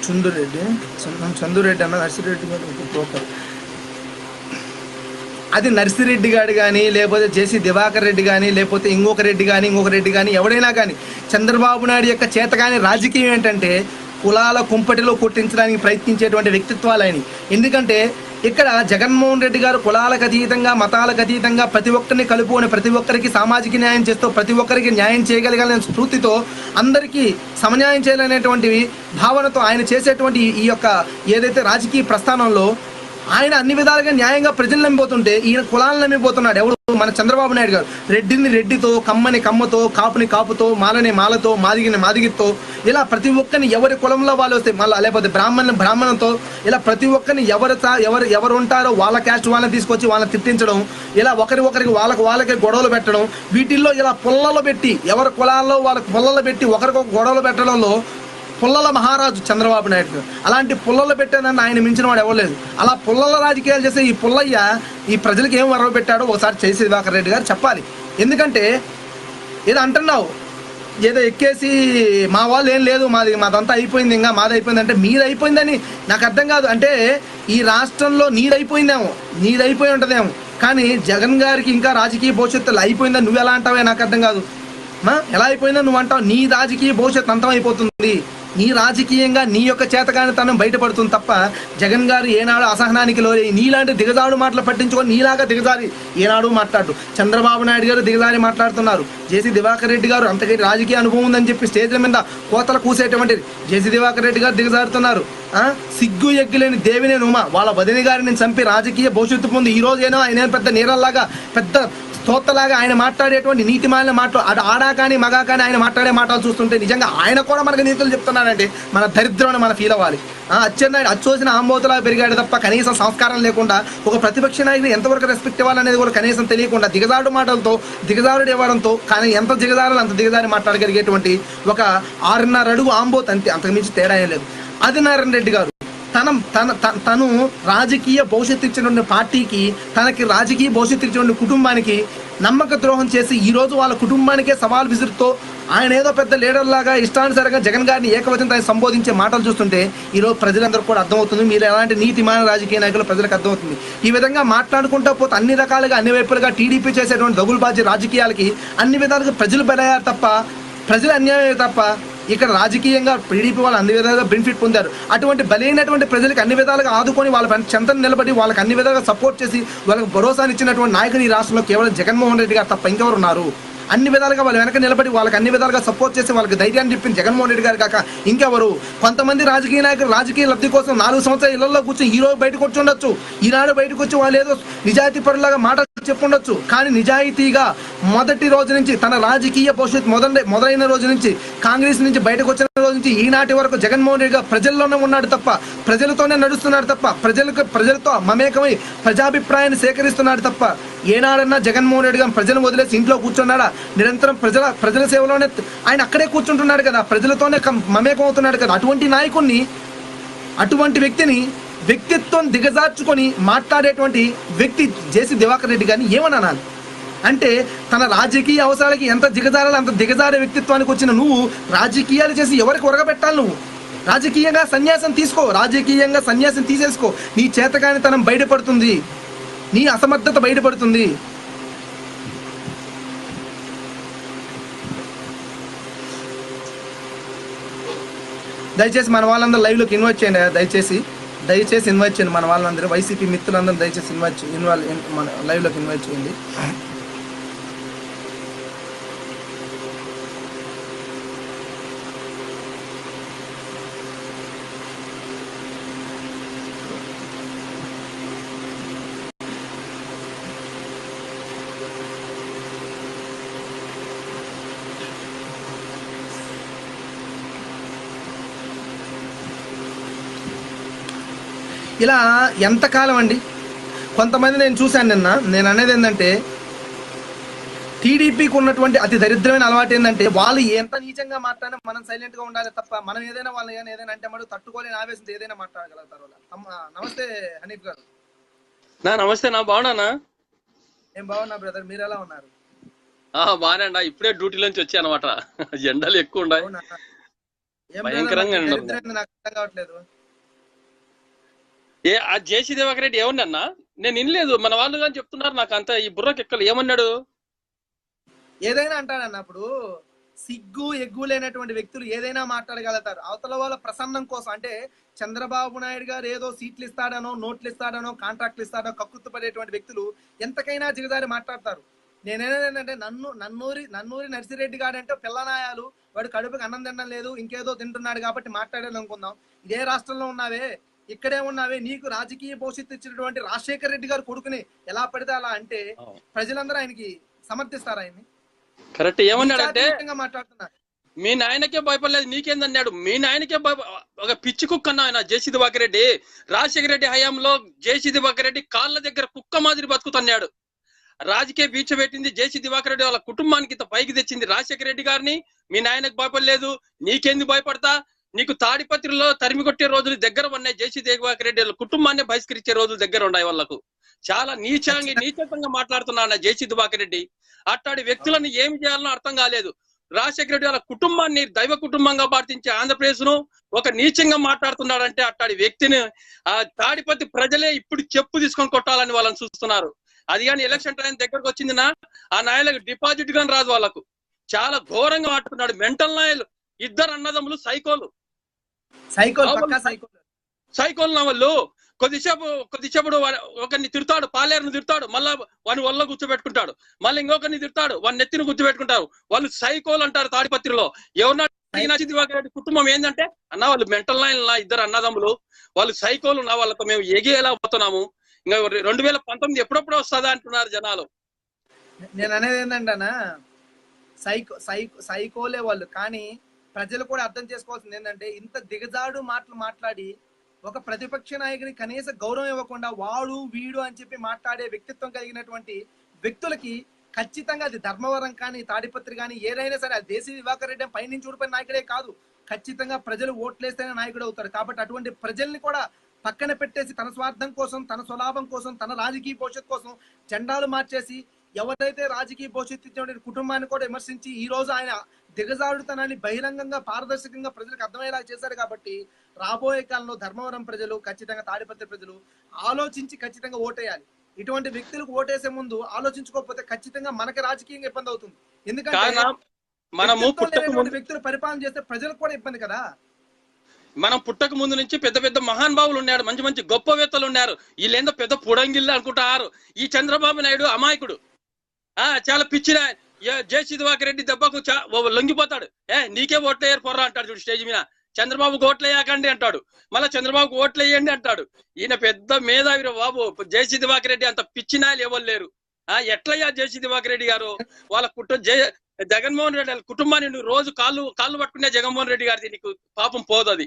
చందురెడ్డి అన్న నర్సిరెడ్డి గారు బ్రోకర్. అది నర్సిరెడ్డి గారు కానీ, లేకపోతే జేసీ దివాకర్ రెడ్డి కానీ, లేకపోతే ఇంకొక రెడ్డి కానీ ఎవడైనా కానీ, చంద్రబాబు నాయుడు యొక్క చేత కానీ రాజకీయం ఏంటంటే కులాల కుంపటిలో కొట్టించడానికి ప్రయత్నించేటువంటి వ్యక్తిత్వాలని. ఎందుకంటే ఇక్కడ జగన్మోహన్ రెడ్డి గారు కులాలకు అతీతంగా, మతాలకు అతీతంగా ప్రతి ఒక్కరిని కలుపుకొని, ప్రతి ఒక్కరికి సామాజిక న్యాయం చేస్తూ, ప్రతి ఒక్కరికి న్యాయం చేయగలగాలనే స్ఫూర్తితో, అందరికీ సమన్యాయం చేయాలనేటువంటి భావనతో ఆయన చేసేటువంటి ఈ యొక్క ఏదైతే రాజకీయ ప్రస్థానంలో ఆయన అన్ని విధాలుగా న్యాయంగా ప్రజలు నమ్మిపోతుంటే ఈయన కులాలను నమ్మిపోతున్నాడు. ఎవరు? మన చంద్రబాబు నాయుడు గారు. రెడ్డిని రెడ్డితో, కమ్మని కమ్మతో, కాపుని కాపుతో, మాలని మాలతో, మాదిగిని మాదిగితో, ఇలా ప్రతి ఒక్కరిని ఎవరి కులంలో వాళ్ళు వస్తే మళ్ళీ, లేకపోతే బ్రాహ్మణంతో, ఇలా ప్రతి ఒక్కరిని ఎవరు ఉంటారో వాళ్ళ క్యాస్ట్ వాళ్ళని తీసుకొచ్చి వాళ్ళని తిట్టించడం, ఇలా ఒకరికి వాళ్ళకే గొడవలు పెట్టడం, వీటిల్లో ఇలా పుల్లలు పెట్టి ఎవరి కులాల్లో వాళ్ళకి పుల్లలు పెట్టి ఒకరికొక గొడవలు పెట్టడంలో పుల్లల మహారాజు చంద్రబాబు నాయుడు గారు. అలాంటి పుల్లలు పెట్టేదాన్ని ఆయన మించిన వాడు ఎవరు లేదు. అలా పుల్లల రాజకీయాలు చేసే ఈ పుల్లయ్య ఈ ప్రజలకు ఏం వరవ పెట్టాడో ఒకసారి జేసీ దివాకర్ రెడ్డి గారు చెప్పాలి. ఎందుకంటే ఏదో అంటున్నావు, ఏదో ఎక్కేసి మా వాళ్ళు ఏం లేదు, మాదంతా అయిపోయింది, ఇంకా మాది అయిపోయింది అంటే మీది అయిపోయిందని నాకు అర్థం కాదు. అంటే ఈ రాష్ట్రంలో నీదైపోయి ఉంటుందేమో, కానీ జగన్ గారికి ఇంకా రాజకీయ భవిష్యత్తులో అయిపోయిందని నువ్వు ఎలా అంటావే నాకు అర్థం కాదు. ఎలా అయిపోయిందో నువ్వు అంటావు. నీ రాజకీయ భవిష్యత్తు అంతం అయిపోతుంది. నీ రాజకీయంగా నీ యొక్క చేతకానితనం బయటపడుతుంది తప్ప జగన్ గారు ఏనాడు అసహనానికి లోని నీలాంటి దిగజాడు మాటలు పట్టించుకొని నీలాగా దిగజారి ఏనాడు మాట్లాడు. చంద్రబాబు నాయుడు గారు దిగజారి మాట్లాడుతున్నారు. జేసీ దివాకర్ రెడ్డి గారు అంతకీ రాజకీయ అనుభవం ఉందని చెప్పి స్టేజ్ల మీద కోతలు కూసేటువంటి జేసీ దివాకర్ రెడ్డి గారు దిగజారుతున్నారు. సిగ్గు ఎగ్గులేని దేవినే ఉమా వాళ్ళ వదిన గారిని చంపి రాజకీయ భవిష్యత్తు పొంది ఈ రోజు ఆయన పెద్ద నేరల్లాగా పెద్ద స్తోత్రలాగా ఆయన మాట్లాడేటువంటి నీతి మాలిన మాటలు ఆడా కానీ మగా కానీ ఆయన మాట్లాడే మాటలు చూస్తుంటే నిజంగా ఆయన కూడా మనకు నీతులు చెప్తున్నాడంటే మన దరిద్రం మనం ఫీల్ అవ్వాలి. అచ్చెన్నాయుడు అచ్చోసిన ఆంబోతులా పెరిగాడు తప్ప కనీసం సంస్కారం లేకుండా ఒక ప్రతిపక్ష నాయకుడు ఎంతవరకు రెస్పెక్ట్ ఇవ్వాలనేది కూడా కనీసం తెలియకుండా దిగజాడు మాటలతో దిగజారుడు ఇవ్వడంతో, కానీ ఎంత దిగజారాలో అంత దిగజారి మాట్లాడగలిగేటువంటి ఒక 6.5 అడుగు ఆంబోత్ అంతే, అంతకుమించి తేడా ఏం లేదు. ఆదినారాయణ రెడ్డి గారు తను రాజకీయ భవిష్యత్తు ఇచ్చినటువంటి పార్టీకి, తనకి రాజకీయ భవిష్యత్తు ఇచ్చినటువంటి కుటుంబానికి నమ్మక ద్రోహం చేసి ఈరోజు వాళ్ళ కుటుంబానికే సవాల్ విసురుతో ఆయన ఏదో పెద్ద లీడర్ లాగా ఇష్టానుసారంగా జగన్ గారిని ఏకవచనంతో సంబోధించే మాటలు చూస్తుంటే ఈరోజు ప్రజలందరూ కూడా అర్థమవుతుంది మీరు ఎలాంటి నీతిమాన రాజకీయ నాయకులు ప్రజలకు అర్థమవుతుంది. ఈ విధంగా మాట్లాడుకుంటూ పోతే అన్ని రకాలుగా అన్ని వైపులుగా టీడీపీ చేసేటువంటి దగులుబాజీ రాజకీయాలకి అన్ని విధాలుగా ప్రజలు బలయ్యారు తప్ప, ప్రజలు అన్యాయం తప్ప ఇక్కడ రాజకీయంగా టీడీపీ వాళ్ళు అన్ని విధాలుగా బెనిఫిట్ పొందారు. అటువంటి బలైనటువంటి ప్రజలకు అన్ని విధాలుగా ఆదుకొని వాళ్ళ చెంతను నిలబడి వాళ్ళకి అన్ని విధాలుగా సపోర్ట్ చేసి వాళ్ళకి భరోసానిచ్చినటువంటి నాయకుడు ఈ రాష్ట్రంలో కేవలం జగన్మోహన్ రెడ్డి గారు తప్ప ఇంకెవరు ఉన్నారు? అన్ని విధాలుగా వాళ్ళు వెనక నిలబడి వాళ్ళకి అన్ని విధాలుగా సపోర్ట్ చేసి వాళ్ళకి ధైర్యాన్ని చెప్పింది జగన్మోహన్ రెడ్డి గారు కాక ఇంకెవరు? కొంతమంది రాజకీయ నాయకులు రాజకీయ లబ్ధి కోసం 4 సంవత్సరాలు ఇళ్లలో కూర్చొని ఈ రోజు బయటకు వచ్చి ఉండొచ్చు, ఈనాడు బయటకు వచ్చి వాళ్ళు ఏదో నిజాయితీ పరులాగా మాటలు చెప్పుండొచ్చు, కానీ నిజాయితీగా మొదటి రోజు నుంచి తన రాజకీయ భవిష్యత్తు మొదలైన రోజు నుంచి కాంగ్రెస్ నుంచి బయటకు వచ్చిన రోజు నుంచి ఈనాటి వరకు జగన్మోహన్ రెడ్డి గారు ప్రజల్లోనే ఉన్నాడు తప్ప, ప్రజలతోనే నడుస్తున్నాడు తప్ప, ప్రజలతో మమేకమై ప్రజాభిప్రాయాన్ని సేకరిస్తున్నాడు తప్ప ఏనాడన్నా జగన్మోహన్ రెడ్డి గారు ప్రజలను వదిలేసి ఇంట్లో కూర్చున్నాడా? నిరంతరం ప్రజల సేవలోనే ఆయన అక్కడే కూర్చుంటున్నాడు కదా, ప్రజలతోనే మమేకం అవుతున్నాడు కదా. అటువంటి నాయకుడిని, అటువంటి వ్యక్తిత్వం దిగజార్చుకొని మాట్లాడేటువంటి వ్యక్తి జేసీ దివాకర్ రెడ్డి గారిని ఏమని అనాలి? అంటే తన రాజకీయ అవసరాలకి ఎంత దిగజారాలో అంత దిగజారే వ్యక్తిత్వానికి వచ్చిన నువ్వు రాజకీయాలు చేసి ఎవరికి ఒరగబెట్టాలి? నువ్వు రాజకీయంగా సన్యాసం తీసుకో, రాజకీయంగా సన్యాసం తీసేసుకో. నీ చేతకానితనం బయటపడుతుంది, నీ అసమర్థత బయటపడుతుంది. దయచేసి మన వాళ్ళందరూ లైవ్లోకి ఇన్వైట్ చేయండి. దయచేసి ఇన్వైట్ చేయండి మన వాళ్ళందరూ, వైసీపీ మిత్రులందరూ దయచేసి మన లైవ్లోకి ఇన్వైట్ చేయండి. ఇలా ఎంతకాలం అండి? కొంతమంది నేను చూశాను నిన్న. నేను అనేది ఏంటంటే టీడీపీకి ఉన్నటువంటి అతి దరిద్రమైన అలవాటు ఏంటంటే వాళ్ళు ఎంత నీచంగా మాట్లాడినా మనం సైలెంట్గా ఉండాలి తప్ప మనం ఏదైనా వాళ్ళు ఏదైనా అంటే మనం తట్టుకోలేని ఆవేశం ఏదైనా మాట్లాడగలుగుతారు వాళ్ళు. నమస్తే హనీఫ్ గారు. నమస్తే, నా బాగున్నానా? ఏం బాగున్నా బ్రదర్, మీరు ఎలా ఉన్నారు? బాగానే, ఇప్పుడే డ్యూటీలోంచి వచ్చా అనమాట. ఎండలు ఎక్కువ ఉన్నాయి, భయంకరంగా నాకు అర్థం కావట్లేదు. ఆ జేసీ దివాకర్ రెడ్డి ఏమన్నా నేను వినలేదు, మన వాళ్ళు కానీ చెప్తున్నారు, నాకు అంత ఈ బుర్రకి ఎక్కలు. ఏమన్నాడు? ఏదైనా అంటాడన్నప్పుడు సిగ్గు ఎగ్గు లేనటువంటి వ్యక్తులు ఏదైనా మాట్లాడగలుగుతారు. అవతల వాళ్ళ ప్రసన్నం కోసం, అంటే చంద్రబాబు నాయుడు గారు ఏదో సీట్లు ఇస్తాడనో, నోట్లు ఇస్తాడనో, కాంట్రాక్ట్లు ఇస్తాడనో కక్కుర్తి పడేటువంటి వ్యక్తులు ఎంతకైనా దిగజారి మాట్లాడతారు. నేనేంటంటే నన్నూరి నర్సిరెడ్డి గారు అంటే పిల్లనాయాలు, వాడు కడుపుకి అన్నం తినడం లేదు, ఇంకేదో తింటున్నాడు కాబట్టి మాట్లాడాలి అనుకుందాం. ఇదే రాష్ట్రంలో ఉన్నావే, ఇక్కడే ఉన్నావే, నీకు రాజకీయ భవిష్యత్తు ఇచ్చినటువంటి రాజశేఖర రెడ్డి గారు కొడుకుని ఎలా పడితే అలా అంటే ప్రజలందరూ ఆయనకి సమర్థిస్తారు ఆయన్ని. కరెక్ట్. ఏమన్నాడంటే మాట్లాడుతున్నారు, మీ నాయనకే భయపడలేదు నీకేందన్నాడు. మీ నాయనకే ఒక పిచ్చి కుక్క అన్న ఆయన జేసీ దివాకర్ రెడ్డి. రాజశేఖర రెడ్డి హయాంలో జేసీ దివాకర్ రెడ్డి కాళ్ళ దగ్గర కుక్క మాదిరి బతుకుతున్నాడు. రాజకీయ బీచ పెట్టింది జేసీ దివాకర్ రెడ్డి, వాళ్ళ కుటుంబానికి ఇంత పైకి తెచ్చింది రాజశేఖర రెడ్డి గారిని. మీ నాయనకు భయపడలేదు, నీకెందుకు భయపడతా? నీకు తాడిపత్రిలో తరిమి కొట్టే రోజులు దగ్గర ఉన్నాయి. జేసీ దివాకర్ రెడ్డి వాళ్ళ కుటుంబాన్ని బహిష్కరించే రోజులు దగ్గర ఉన్నాయి. వాళ్ళకు చాలా నీచంగా మాట్లాడుతున్నాడు జేసీ దివాకర్ రెడ్డి. అట్లాంటి వ్యక్తులను ఏమి చేయాలనో అర్థం కాలేదు. రాజశేఖర రెడ్డి వాళ్ళ కుటుంబాన్ని దైవ కుటుంబంగా భావించే ఆంధ్రప్రదేశ్ ను ఒక నీచంగా మాట్లాడుతున్నాడంటే అట్లాంటి వ్యక్తిని ఆ తాడిపత్రి ప్రజలే ఇప్పుడు చెప్పు తీసుకొని కొట్టాలని వాళ్ళని చూస్తున్నారు. అది కానీ ఎలక్షన్ టైం దగ్గరకు వచ్చిందినా ఆ నాయలకు డిపాజిట్ గాని రాదు. వాళ్ళకు చాలా ఘోరంగా మాట్లాడుతున్నాడు. మెంటల్ నాయలు, ఇద్దరు అన్నదమ్ములు సైకోలు నా వాళ్ళు. కొద్దిసేపు ఒకరిని తిడతాడు, పాలేరుని తిడతాడు, మళ్ళా వాని వల్ల కూర్చోబెట్టుకుంటాడు, మళ్ళీ ఇంకొకరిని తిడతాడు, వాని నెత్తిని కూర్చోబెట్టుకుంటారు. వాళ్ళు సైకోలు అంటారు తాడిపత్రిలో. ఎవరి కుటుంబం ఏంటంటే అన్న వాళ్ళు మెంటల్ లైన్ ఇద్దరు అన్నదమ్ములు, వాళ్ళు సైకోలు నా వాళ్ళతో మేము ఎగియేలా పోతున్నాము. ఇంకా 2019 ఎప్పుడప్పుడు వస్తుందా అంటున్నారు జనాలు. నేను అనేది ఏంటంటే సైకోలే వాళ్ళు, కానీ ప్రజలు కూడా అర్థం చేసుకోవాల్సింది ఏంటంటే ఇంత దిగజాడు మాటలు మాట్లాడి ఒక ప్రతిపక్ష నాయకుని కనీస గౌరవం ఇవ్వకుండా వాడు వీడు అని చెప్పి మాట్లాడే వ్యక్తిత్వం కలిగినటువంటి వ్యక్తులకి ఖచ్చితంగా అది ధర్మవరం కానీ తాడిపత్రి కానీ ఏదైనా సరే, అది జేసీ దివాకర్ రెడ్డి పైనుంచి ఊడిపోయిన నాయకుడే కాదు, ఖచ్చితంగా ప్రజలు ఓట్లేస్తేనే నాయకుడు అవుతారు. కాబట్టి అటువంటి ప్రజల్ని కూడా పక్కన పెట్టేసి తన స్వార్థం కోసం, తన స్వలాభం కోసం, తన రాజకీయ భవిష్యత్తు కోసం జెండాలు మార్చేసి ఎవరైతే రాజకీయ భవిష్యత్తు ఇచ్చిన కుటుంబాన్ని కూడా విమర్శించి ఈ రోజు ఆయన దిగజారుడుతనాన్ని బహిరంగంగా పారదర్శకంగా ప్రజలకు అర్థమయ్యేలా చేశారు. కాబట్టి రాబోయే కాలంలో ధర్మవరం ప్రజలు, ఖచ్చితంగా తాడిపత్రి ప్రజలు ఆలోచించి ఖచ్చితంగా ఓటేయాలి. ఇటువంటి వ్యక్తులకు ఓటేసే ముందు ఆలోచించుకోకపోతే ఖచ్చితంగా మనకి రాజకీయంగా ఇబ్బంది అవుతుంది. ఎందుకంటే వ్యక్తులు పరిపాలన చేస్తే ప్రజలకు కూడా ఇబ్బంది కదా. మనం పుట్టక ముందు నుంచి పెద్ద పెద్ద మహానుభావులు ఉన్నారు, మంచి మంచి గొప్పవేత్తలు ఉన్నారు. వీళ్ళేందో పెద్ద పుడంగిల్లు అనుకుంటారు. ఈ చంద్రబాబు నాయుడు అమాయకుడు, చాలా పిచ్చిన. జేసీ దివాకర్ రెడ్డి దెబ్బకు లొంగిపోతాడు. నీకే ఓట్లేయరు పొర్రా అంటాడు చూడు స్టేజ్ మీద. చంద్రబాబుకు ఓట్లేయకండి అంటాడు, మళ్ళీ చంద్రబాబుకు ఓట్లేయండి అంటాడు. ఈయన పెద్ద మేధావి బాబు. జేసీ దివాకర్ రెడ్డి అంత పిచ్చినాయలు ఎవరు లేరు. ఎట్లయ్యా జేసీ దివాకర్ రెడ్డి గారు వాళ్ళ జగన్మోహన్ రెడ్డి వాళ్ళ కుటుంబాన్ని నువ్వు రోజు కాళ్ళు పట్టుకునే జగన్మోహన్ రెడ్డి గారిది నీకు పాపం పోదు. అది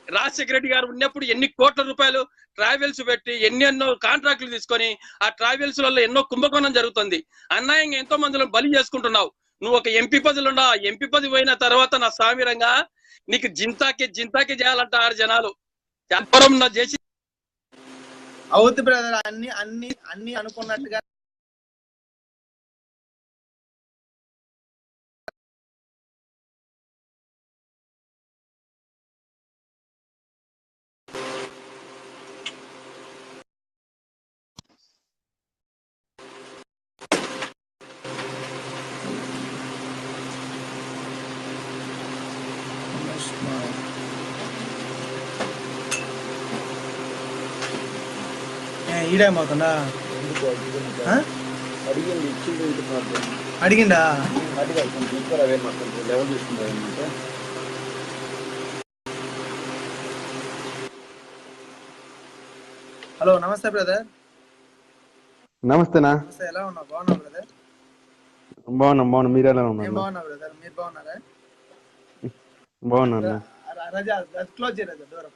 రాజశేఖర రెడ్డి గారు ఉన్నప్పుడు ఎన్ని కోట్ల రూపాయలు ట్రావెల్స్ పెట్టి ఎన్నెన్నో కాంట్రాక్టులు తీసుకొని ఆ ట్రావెల్స్ వల్ల ఎన్నో కుంభకోణం జరుగుతుంది. అన్యాయంగా ఎంతో మందిలో బలి చేసుకుంటున్నావు. నువ్వు ఒక ఎంపీ పదవులు ఉన్నావు. ఎంపీ పదవి పోయిన తర్వాత నా సామిరంగా నీకు జింతాకి చేయాలంట ఆరు జనాలు. వ్యాపారం నా చేసి అవుతుంది బ్రదర్. అన్ని అనుకున్నట్టుగా ఈడేమవుతుందా అడిగిందా? హలో, నమస్తే బ్రదర్. నమస్తేనా. ఎలా ఉన్నావు? బాగున్నా బ్రదర్? బాగున్నా. మీరు ఎలా ఉన్నారు? బాగున్నా బ్రదర్. మీరు బాగున్నారా? బాగున్నా. రజా క్లోజ్ చేయ రజా డోర్.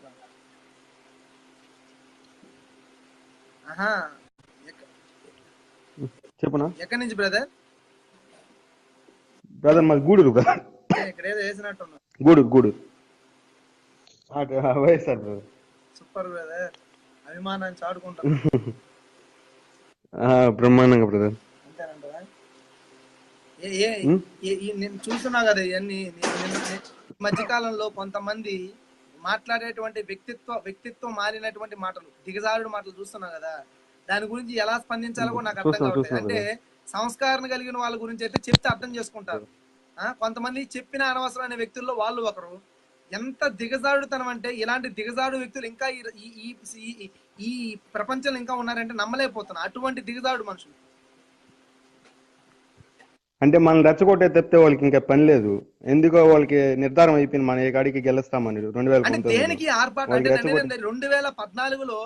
చెప్పునా. ఎక్కడి నుంచి బ్రదర్? మాది గూడూరు. ఇక్కడ ఏదో వేసినట్టున్నా. Gudur YSR brother. Super brother. అభిమానాన్ని చాటుకుంటా. బ్రహ్మాండంగా బ్రదర్. అంతేనంటారా? నేను చూస్తున్నా కదా ఇవన్నీ. మధ్యకాలంలో కొంతమంది మాట్లాడేటువంటి వ్యక్తిత్వం మారినటువంటి మాటలు, దిగజారుడు మాటలు చూస్తున్నా కదా. దాని గురించి ఎలా స్పందించాలో కూడా నాకు అర్థం కావట్లేదు. అంటే సంస్కారం కలిగిన వాళ్ళ గురించి అయితే చెప్తే అర్థం చేసుకుంటారు. కొంతమంది చెప్పిన అనవసరమైన వ్యక్తుల్లో వాళ్ళు ఒకరు. ఎంత దిగజారుడుతనం అంటే ఇలాంటి దిగజారు వ్యక్తులు ఇంకా ఈ ప్రపంచంలో ఇంకా ఉన్నారంటే నమ్మలేకపోతున్నా. అటువంటి దిగజారుడు మనుషులు అంటే మనం రెచ్చగొట్టే తప్పితే వాళ్ళకి ఇంకా పని లేదు. ఎందుకో వాళ్ళకి నిర్ధారం అయిపోయింది మనం ఏ కాడికి గెలుస్తామని అంటే 2019లో. దేనికి ఆర్పాటు అంటే వాళ్ళకి రెచ్చగొట్టి 2014లో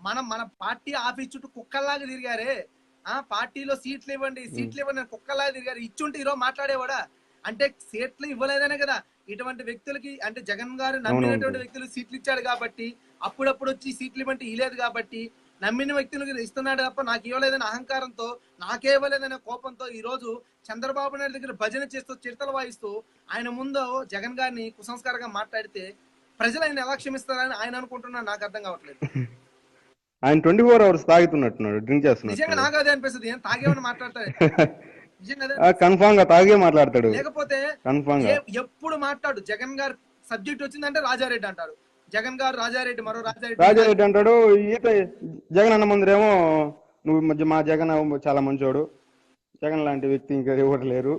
మన పార్టీ ఆఫీస్ చుట్టూ కుక్కల్లాగా తిరిగారే, పార్టీలో సీట్లు ఇవ్వండి కుక్కల్లాగా తిరిగారు. ఇచ్చుంటే ఈరోజు మాట్లాడేవాడా? అంటే సీట్లు ఇవ్వలేదనే కదా ఇటువంటి వ్యక్తులకి, అంటే జగన్ గారు నమ్మినటువంటి వ్యక్తులు సీట్లు ఇచ్చాడు కాబట్టి, అప్పుడప్పుడు వచ్చి సీట్లు ఇవ్వంటే ఇవ్వలేదు కాబట్టి, నమ్మిన వ్యక్తులకు ఇస్తున్నాడు తప్ప నాకు ఇవ్వలేదనే అహంకారంతో, నాకే ఇవ్వలేదనే కోపంతో ఈ రోజు చంద్రబాబు నాయుడు దగ్గర భజన చేస్తూ చిడతలు వాయిస్తూ ఆయన ముందు జగన్ గారిని కుసంస్కారంగా మాట్లాడితే ప్రజలు ఆయన ఎలా క్షమిస్తారని ఆయన అనుకుంటున్నా, నాకు అర్థం కావట్లేదు. ఆయన 24 hours తాగుతున్నట్టున్నాడు, డ్రింక్ నిజంగా చేస్తున్నాడు. నాకు అదే అనిపిస్తుంది. ఏం తాగేమని మాట్లాడతాడు, నిజంగా అదే. కన్ఫామ్ గా తాగే మాట్లాడతాడు. లేకపోతే కన్ఫామ్ గా ఎప్పుడు మాట్లాడు జగన్ గారు సబ్జెక్ట్ వచ్చిందంటే రాజారెడ్డి అంటారు, జగన్ గారు రాజారెడ్డి, మరో రాజారెడ్డి అంటాడు. ఈత జగన్ అన్న ముందరేమో నువ్వు మా జగన్ చాలా మంచోడు, జగన్ లాంటి వ్యక్తి ఇంకా ఎవరు లేరు,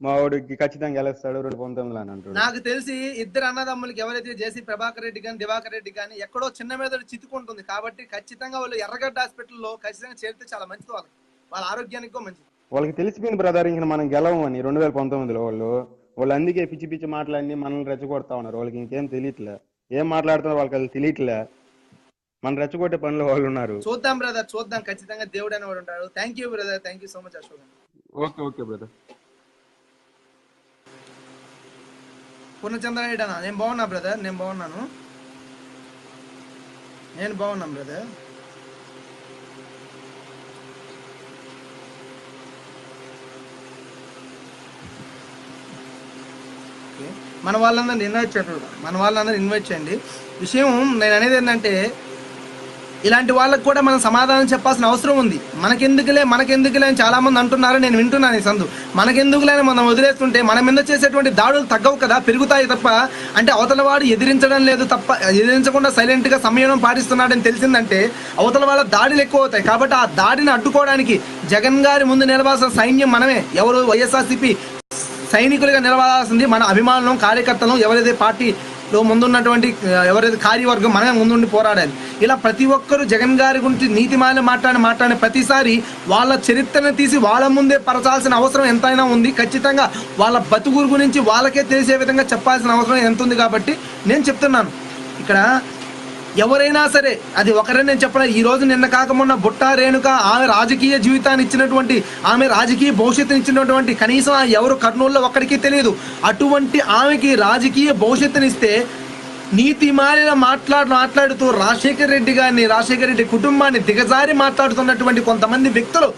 మా వాడికి ఖచ్చితంగా గెలుస్తాడు 2019 అని అంటాడు. నాకు తెలిసి ఇద్దరు అన్నదమ్ములకి ఎవరైతే జేసీ ప్రభాకర్ రెడ్డి కానీ దివాకర్ రెడ్డి కానీ ఎక్కడో చిన్న మీద చితుకుంటుంది కాబట్టి ఖచ్చితంగా వాళ్ళు ఎర్రగడ్డ హాస్పిటల్లో ఖచ్చితంగా చేరితే చాలా మంచిది, వాళ్ళ ఆరోగ్యానికి కూడా మంచిది. వాళ్ళకి తెలిసిపోయింది బ్రదర్, ఇంక మనం గెలవం అని 2019లో. వాళ్ళు అందుకే పిచ్చి పిచ్చి మాట్లాడి మనల్ని రెచ్చగొడతా ఉన్నారు. వాళ్ళకి ఇంకేం తెలియట్లే, ఏం మాట్లాడుతున్నారు వాళ్ళకి అది తెలియట్లే. మన రెచ్చగొట్టే పనిలో వాళ్ళు ఉన్నారు. చూద్దాం బ్రదర్, చూద్దాం. ఖచ్చితంగా దేవుడు అని వాడు ఉంటాడు. Thank you brother, thank you so much Ashok. Okay brother. Purnachandra Reddy అన్న, నేను బాగున్నా బ్రదర్, నేను బాగున్నాను బ్రదర్. మన వాళ్ళందరినీ ఇన్వైట్ చేయండి. విషయం నేను అనేది ఏంటంటే, ఇలాంటి వాళ్ళకి కూడా మనం సమాధానం చెప్పాల్సిన అవసరం ఉంది. మనకెందుకులే అని చాలా మంది అంటున్నారు, నేను వింటున్నాను ఈ సందు. మనకెందుకులే అని మనం వదిలేస్తుంటే మన మీద చేసేటువంటి దాడులు తగ్గవు కదా, పెరుగుతాయి తప్ప. అంటే అవతల వాడు ఎదిరించడం లేదు తప్ప, ఎదిరించకుండా సైలెంట్ గా సంయమనం పాటిస్తున్నాడని తెలిసిందంటే అవతల వాళ్ళ దాడులు ఎక్కువ అవుతాయి. కాబట్టి ఆ దాడిని అడ్డుకోవడానికి జగన్ గారి ముందు నిలవాల్సిన సైన్యం మనమే. ఎవరు వైఎస్ఆర్సీపీ సైనికులుగా నిలవాల్సింది మన అభిమానులు, కార్యకర్తలు, ఎవరైతే పార్టీలో ముందున్నటువంటి ఎవరైతే కార్యవర్గం మనమే ముందుండి పోరాడాలి. ఇలా ప్రతి ఒక్కరు జగన్ గారి గురించి నీతిమాల మాట్లాడిన ప్రతిసారి వాళ్ళ చరిత్రను తీసి వాళ్ళ ముందే పరచాల్సిన అవసరం ఎంతైనా ఉంది. ఖచ్చితంగా వాళ్ళ బతుకురు గురించి వాళ్ళకే తెలిసే విధంగా చెప్పాల్సిన అవసరం ఎంత ఉంది. కాబట్టి నేను చెప్తున్నాను, ఇక్కడ ఎవరైనా సరే, అది ఒకరే నేను చెప్పను. ఈ రోజు నిన్న కాకమున్న బుట్టా రేణుక ఆమె రాజకీయ జీవితాన్ని ఇచ్చినటువంటి, ఆమె రాజకీయ భవిష్యత్తుని ఇచ్చినటువంటి, కనీసం ఎవరు కర్నూలులో ఒక్కడికి తెలియదు. అటువంటి ఆమెకి రాజకీయ భవిష్యత్తునిస్తే నీతి మాలిన మాట్లాడుతూ రాజశేఖర రెడ్డి కుటుంబాన్ని దిగజారి మాట్లాడుతున్నటువంటి కొంతమంది వ్యక్తులు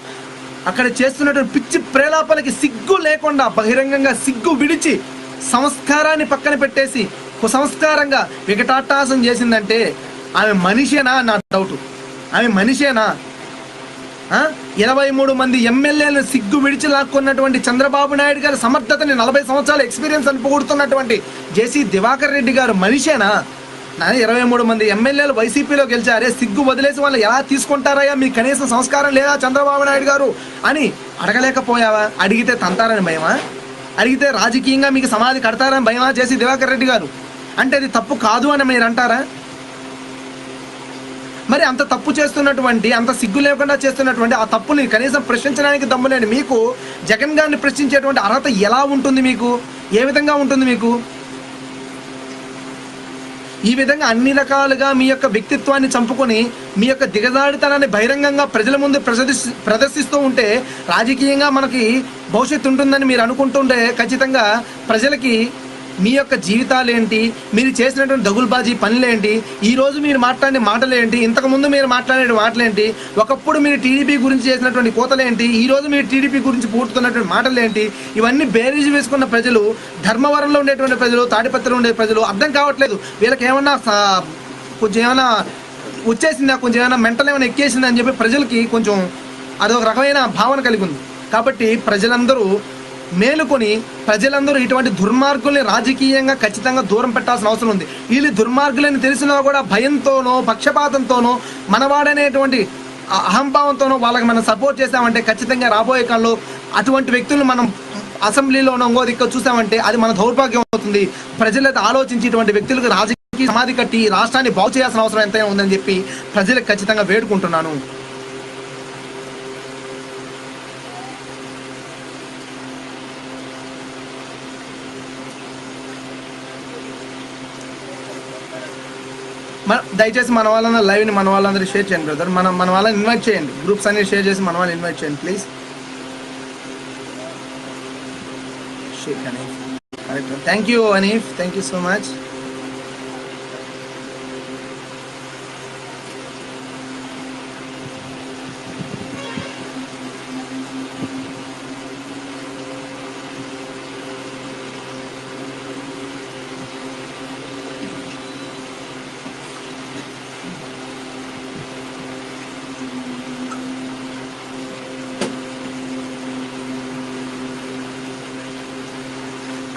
అక్కడ చేస్తున్నటువంటి పిచ్చి ప్రేలాపలకి సిగ్గు లేకుండా బహిరంగంగా సిగ్గు విడిచి సంస్కారాన్ని పక్కన పెట్టేసి కుసంస్కారంగా వికటాటాసం చేసిందంటే ఆమె మనిషేనా? నా డౌట్, ఆమె మనిషేనా? 23 మంది ఎమ్మెల్యేలను సిగ్గు విడిచి లాక్కున్నటువంటి చంద్రబాబు నాయుడు గారి సమర్థతని, 40 సంవత్సరాల ఎక్స్పీరియన్స్ అని పొగుడుతున్నటువంటి జేసీ దివాకర్ రెడ్డి గారు మనిషేనా? 23 మంది ఎమ్మెల్యేలు వైసీపీలో గెలిచారే, సిగ్గు వదిలేసి వాళ్ళు ఎలా తీసుకుంటారయ్యా? మీకు కనీసం సంస్కారం లేదా చంద్రబాబు నాయుడు గారు అని అడగలేకపోయావా? అడిగితే తంతారని భయమా? అడిగితే రాజకీయంగా మీకు సమాధి కడతారని భయమా జేసీ దివాకర్ రెడ్డి గారు? అంటే అది తప్పు కాదు అని మీరు అంటారా? మరి అంత తప్పు చేస్తున్నటువంటి, అంత సిగ్గు లేకుండా చేస్తున్నటువంటి ఆ తప్పుని కనీసం ప్రశ్నించడానికి దమ్ములేని మీకు జగన్ గారిని ప్రశ్నించేటువంటి అర్హత ఎలా ఉంటుంది? మీకు ఏ విధంగా ఉంటుంది? మీకు ఈ విధంగా అన్ని రకాలుగా మీ యొక్క వ్యక్తిత్వాన్ని చంపుకొని మీ యొక్క దిగజాడితనాన్ని బహిరంగంగా ప్రజల ముందు ప్రదర్శిస్తూ ఉంటే రాజకీయంగా మనకి భవిష్యత్తు ఉంటుందని మీరు అనుకుంటుంటే ఖచ్చితంగా ప్రజలకి మీ యొక్క జీవితాలు ఏంటి, మీరు చేసినటువంటి దగులుబాజీ పనులేంటి, ఈరోజు మీరు మాట్లాడిన మాటలేంటి, ఇంతకుముందు మీరు మాట్లాడే మాటలేంటి, ఒకప్పుడు మీరు టీడీపీ గురించి చేసినటువంటి కోతలేంటి, ఈరోజు మీరు టీడీపీ గురించి పూడుతున్నటువంటి మాటలేంటి, ఇవన్నీ బేరీజు వేసుకున్న ప్రజలు, ధర్మవరంలో ఉండేటువంటి ప్రజలు, తాడిపత్రిలో ఉండే ప్రజలు అర్థం కావట్లేదు. వీళ్ళకి ఏమన్నా కొంచెం ఏమైనా వచ్చేసిందా, కొంచెం ఏమైనా మెంటల్ ఏమైనా ఎక్కేసిందా అని చెప్పి ప్రజలకి కొంచెం అదొక రకమైన భావన కలిగి ఉంది. కాబట్టి ప్రజలందరూ మేలుకొని, ప్రజలందరూ ఇటువంటి దుర్మార్గుల్ని రాజకీయంగా ఖచ్చితంగా దూరం పెట్టాల్సిన అవసరం ఉంది. వీళ్ళు దుర్మార్గులని తెలిసినా కూడా భయంతోనో, పక్షపాతంతోనో, మనవాడనేటువంటి అహంభావంతోనో వాళ్ళకి మనం సపోర్ట్ చేసామంటే ఖచ్చితంగా రాబోయే కాలంలో అటువంటి వ్యక్తులను మనం అసెంబ్లీలోనో ఇంకో దిక్కు చూసామంటే అది మన దౌర్భాగ్యం అవుతుంది. ప్రజలైతే ఆలోచించి ఇటువంటి వ్యక్తులకు రాజకీయ సమాధి కట్టి రాష్ట్రాన్ని బాగు చేయాల్సిన అవసరం ఎంతైనా ఉందని చెప్పి ప్రజలకు ఖచ్చితంగా వేడుకుంటున్నాను. దయచేసి మన వాళ్ళందరూ లైవ్ని మన వాళ్ళందరూ షేర్ చేయండి బ్రదర్. మన వాళ్ళని ఇన్వైట్ చేయండి, గ్రూప్స్ అన్ని షేర్ చేసి మన వాళ్ళని ఇన్వైట్ చేయండి please. Correct. Thank you అనీఫ్, thank you so much.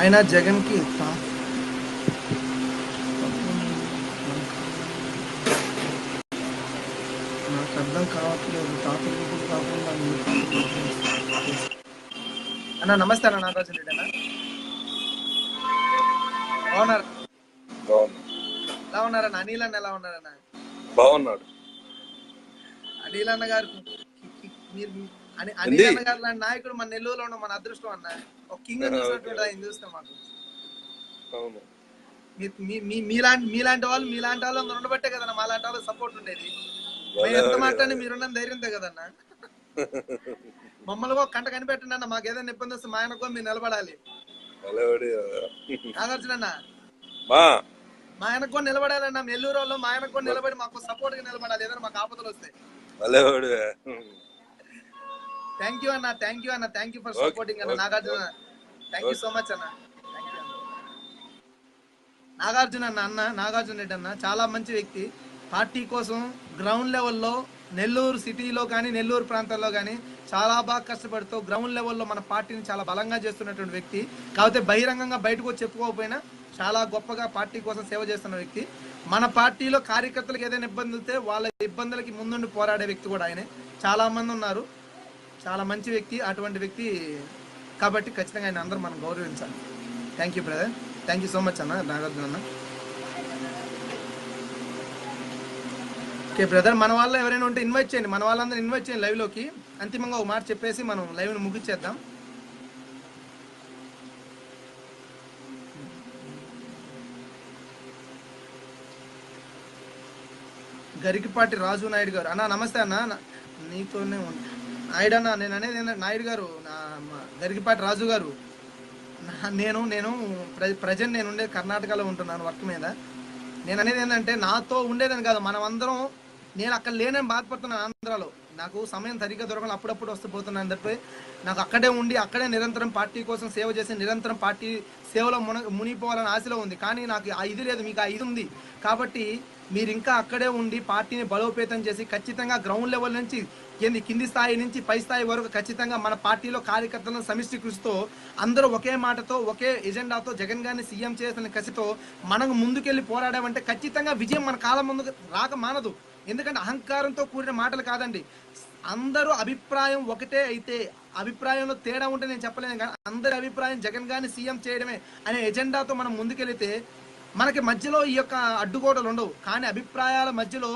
అయినా జగన్కి నాకు అర్థం కావట్లేదు. తాతలు కాకుండా అన్న నమస్తే అన్న, నాగార్జున రెడ్డి అన్న. బాగున్నారు? ఎలా ఉన్నారన్న? అనిల్ అన్న ఎలా ఉన్నారన్న? బాగున్నాడు. అనిల్ అన్న గారు మీరు అనిల్ అన్న గారు లాంటి నాయకుడు మన నెల్లూరులో ఉన్న మన అదృష్టం అన్న. ఒక కింగ్ చూసినట్టు ఆయన చూస్తాం మాకు. మీలాంటి వాళ్ళు ఉండబట్టే కదన్నా మాలాంటి వాళ్ళు సపోర్ట్ ఉండేది. మేము ఎంత మాట్లాడి మీరున్న ధైర్యంతో కదన్నా. మమ్మల్ని కంట కనిపెట్టండి అన్న, మాకు ఏదైనా ఇబ్బంది వస్తే మా ఆయనకో మీరు నిలబడాలి. నాగార్జున అన్న మా ఆయనకో నిలబడాలన్నా, నెల్లూరు వాళ్ళు మా ఆయనకో నిలబడి మాకు సపోర్ట్ గా నిలబడాలి ఏదైనా మాకు ఆపదలు వస్తాయి. థ్యాంక్ యూ అన్న, థ్యాంక్ యూ అన్న, థ్యాంక్ యూ ఫర్ సపోర్టింగ్ అన్న. Nagarjuna thank you so much అన్న. థ్యాంక్ యూ అన్న. నాగార్జున అన్న నాగార్జున రెడ్డి అన్న చాలా మంచి వ్యక్తి. పార్టీ కోసం గ్రౌండ్ లెవెల్లో నెల్లూరు సిటీలో కానీ నెల్లూరు ప్రాంతాల్లో కానీ చాలా బాగా కష్టపడుతూ గ్రౌండ్ లెవెల్లో మన పార్టీని చాలా బలంగా చేస్తున్నటువంటి వ్యక్తి. కాకపోతే బహిరంగంగా బయటకు వచ్చి చెప్పుకోకపోయినా చాలా గొప్పగా పార్టీ కోసం సేవ చేస్తున్న వ్యక్తి. మన పార్టీలో కార్యకర్తలకు ఏదైనా ఇబ్బంది వస్తే వాళ్ళ ఇబ్బందులకి ముందుండి పోరాడే వ్యక్తి కూడా ఆయనే. చాలా మంది ఉన్నారు, చాలా మంచి వ్యక్తి. అటువంటి వ్యక్తి కాబట్టి ఖచ్చితంగా ఆయన అందరూ మనం గౌరవించాలి. Thank you brother, thank you so much అన్న నాగార్జున అన్న. ఓకే బ్రదర్, మన వాళ్ళు ఎవరైనా ఉంటే ఇన్వైట్ చేయండి, మన వాళ్ళందరూ ఇన్వైట్ చేయండి లైవ్లోకి. అంతిమంగా ఒక మాట చెప్పేసి మనం లైవ్ని ముగించేద్దాం. గరికిపాటి రాజు నాయుడు గారు అన్న నమస్తే అన్న. నీతోనే నాయుడు అన్న, నేను అనేది నాయుడు గారు, గరికిపాటి రాజు గారు, నేను ప్రజెంట్ నేను ఉండే కర్ణాటకలో ఉంటున్నాను వర్క్ మీద. నేను అనేది ఏంటంటే నాతో ఉండేదని కాదు, మనం అందరం, నేను అక్కడ లేనని బాధపడుతున్నాను ఆంధ్రాలో. నాకు సమయం సరిగ్గా దొరకని అప్పుడప్పుడు వస్తూ పోతున్నాను తప్పి నాకు అక్కడే ఉండి అక్కడే నిరంతరం పార్టీ కోసం సేవ చేసి నిరంతరం పార్టీ సేవలో మునిగిపోవాలని ఆశలో ఉంది. కానీ నాకు ఆ ఇది లేదు, మీకు ఆ ఇది ఉంది. కాబట్టి మీరు ఇంకా అక్కడే ఉండి పార్టీని బలోపేతం చేసి ఖచ్చితంగా గ్రౌండ్ లెవెల్ నుంచి కింది స్థాయి నుంచి పై స్థాయి వరకు ఖచ్చితంగా మన పార్టీలో కార్యకర్తలను సమిష్టి కృషితో అందరూ ఒకే మాటతో ఒకే ఎజెండాతో జగన్ గారిని సీఎం చేసిన కసితో మనం ముందుకెళ్ళి పోరాడామంటే ఖచ్చితంగా విజయం మన కాలం ముందుకు రాక మానదు. ఎందుకంటే అహంకారంతో కూడిన మాటలు కాదండి. అందరూ అభిప్రాయం ఒకటే అయితే, అభిప్రాయంలో తేడా ఉంటే నేను చెప్పలేను, కానీ అందరి అభిప్రాయం జగన్ గారిని సీఎం చేయడమే అనే ఎజెండాతో మనం ముందుకెళ్తే మనకి మధ్యలో ఈ యొక్క అడ్డుగోడలు ఉండవు. కానీ అభిప్రాయాల మధ్యలో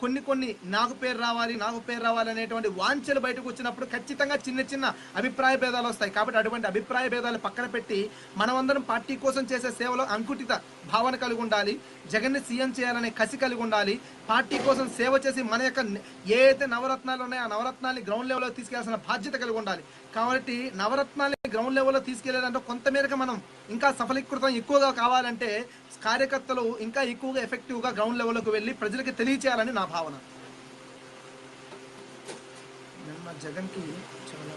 కొన్ని నాకు పేరు రావాలి అనేటువంటి వాంఛలు బయటకు వచ్చినప్పుడు ఖచ్చితంగా చిన్న అభిప్రాయ భేదాలు వస్తాయి. కాబట్టి అటువంటి అభిప్రాయ భేదాలు పక్కన పెట్టి మనమందరం పార్టీ కోసం చేసే సేవలో అంకుటిత భావన కలిగి ఉండాలి. జగన్ని సీఎం చేయాలనే కసి కలిగి ఉండాలి. పార్టీ కోసం సేవ చేసి మన యొక్క ఏ అయితే నవరత్నాలు ఉన్నాయో ఆ నవరత్నాల్ని గ్రౌండ్ లెవెల్లో తీసుకెళ్లాల్సిన బాధ్యత కలిగి ఉండాలి. కాబట్టి నవరత్నాల్ని గ్రౌండ్ లెవెల్లో తీసుకెళ్లేదంటే కొంతమేరకు మనం ఇంకా సఫలీకృతం ఎక్కువగా కావాలంటే కార్యకర్తలు ఇంకా ఎక్కువగా ఎఫెక్టివ్గా గ్రౌండ్ లెవెల్లోకి వెళ్ళి ప్రజలకి తెలియచేయాలని నా భావన. జగన్కి చాలా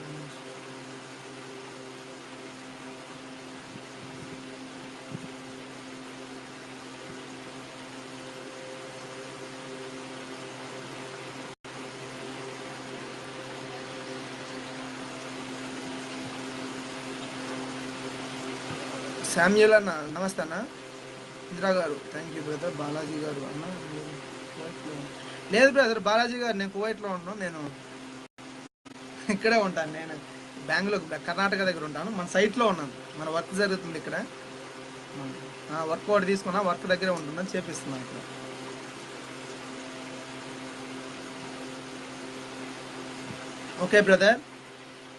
శామ్యుల్ అన్న నమస్తే అన్న. ఇందిరా గారు థ్యాంక్ యూ బ్రదర్. బాలాజీ గారు అన్న లేదు బ్రదర్, బాలాజీ గారు నేను కువైట్లో ఉన్నాను, నేను ఇక్కడే ఉంటాను. నేను బెంగళూరు కర్ణాటక దగ్గర ఉంటాను. మన సైట్లో ఉన్నాను, మన వర్క్ జరుగుతుంది ఇక్కడ. వర్క్ ఒకటి తీసుకున్నా, వర్క్ దగ్గరే ఉంటుందని చేపిస్తున్నాను ఇక్కడ. ఓకే బ్రదర్,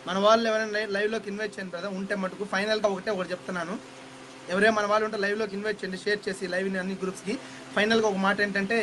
మన వాళ్ళు ఎవరైనా లైవ్లోకి ఇన్వైట్ చేయండి బ్రదర్. ఉంటే మటుకు ఫైనల్గా ఒకటి చెప్తున్నాను, ఎవరైనా మన వాళ్ళు ఉంటే లైవ్లోకి ఇన్వైట్ చేయండి, షేర్ చేసి లైవ్ని అన్ని గ్రూప్స్కి. ఫైనల్గా ఒక మాట ఏంటంటే,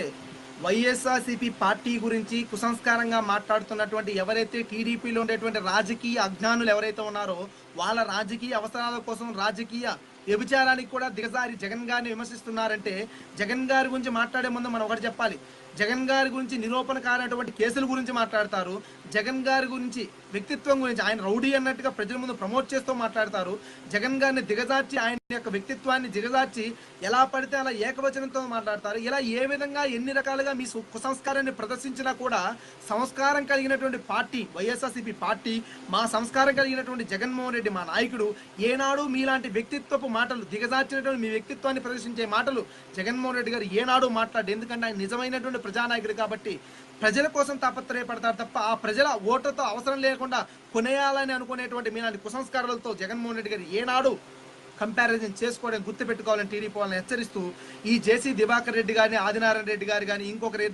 వైఎస్ఆర్సీపీ పార్టీ గురించి కుసంస్కారంగా మాట్లాడుతున్నటువంటి ఎవరైతే టీడీపీలో ఉండేటువంటి రాజకీయ అజ్ఞానులు ఎవరైతే ఉన్నారో వాళ్ళ రాజకీయ అవసరాల కోసం రాజకీయ వ్యభిచారానికి కూడా దిగజారి జగన్ గారిని విమర్శిస్తున్నారంటే, జగన్ గారి గురించి మాట్లాడే ముందు మనం ఒకటి చెప్పాలి. జగన్ గారి గురించి నిరూపణకారైనటువంటి కేసుల గురించి మాట్లాడతారు, జగన్ గారి గురించి వ్యక్తిత్వం గురించి ఆయన రౌడీ అన్నట్టుగా ప్రజల ముందు ప్రమోట్ చేస్తూ మాట్లాడతారు. జగన్ గారిని దిగజార్చి ఆయన యొక్క వ్యక్తిత్వాన్ని దిగజార్చి ఎలా పడితే అలా ఏకవచనంతో మాట్లాడతారు. ఇలా ఏ విధంగా ఎన్ని రకాలుగా మీ కుసంస్కారాన్ని ప్రదర్శించినా కూడా సంస్కారం కలిగినటువంటి పార్టీ వైఎస్ఆర్సీపీ పార్టీ, మా సంస్కారం కలిగినటువంటి జగన్మోహన్ రెడ్డి మా నాయకుడు ఏనాడు మీలాంటి వ్యక్తిత్వపు మాటలు దిగజార్చినటువంటి మీ వ్యక్తిత్వాన్ని ప్రదర్శించే మాటలు జగన్మోహన్ రెడ్డి గారు ఏనాడు మాట్లాడు. ఎందుకంటే ఆయన నిజమైనటువంటి ప్రజానాయకుడు కాబట్టి ప్రజల కోసం తాపత్రయపడతారు తప్ప ఆ ప్రజల ఓటుతో అవసరం లేకుండా కొనేయాలని అనుకునేటువంటి మీలాంటి కుసంస్కారాలతో జగన్మోహన్ రెడ్డి గారు ఏనాడు కంపారిజన్ చేసుకోవడం గుర్తుపెట్టుకోవాలని టీడీపీ వాళ్ళని హెచ్చరిస్తూ, ఈ జేసీ దివాకర్ రెడ్డి గారిని, ఆదినారాయణ రెడ్డి గారు కానీ ఇంకొకటి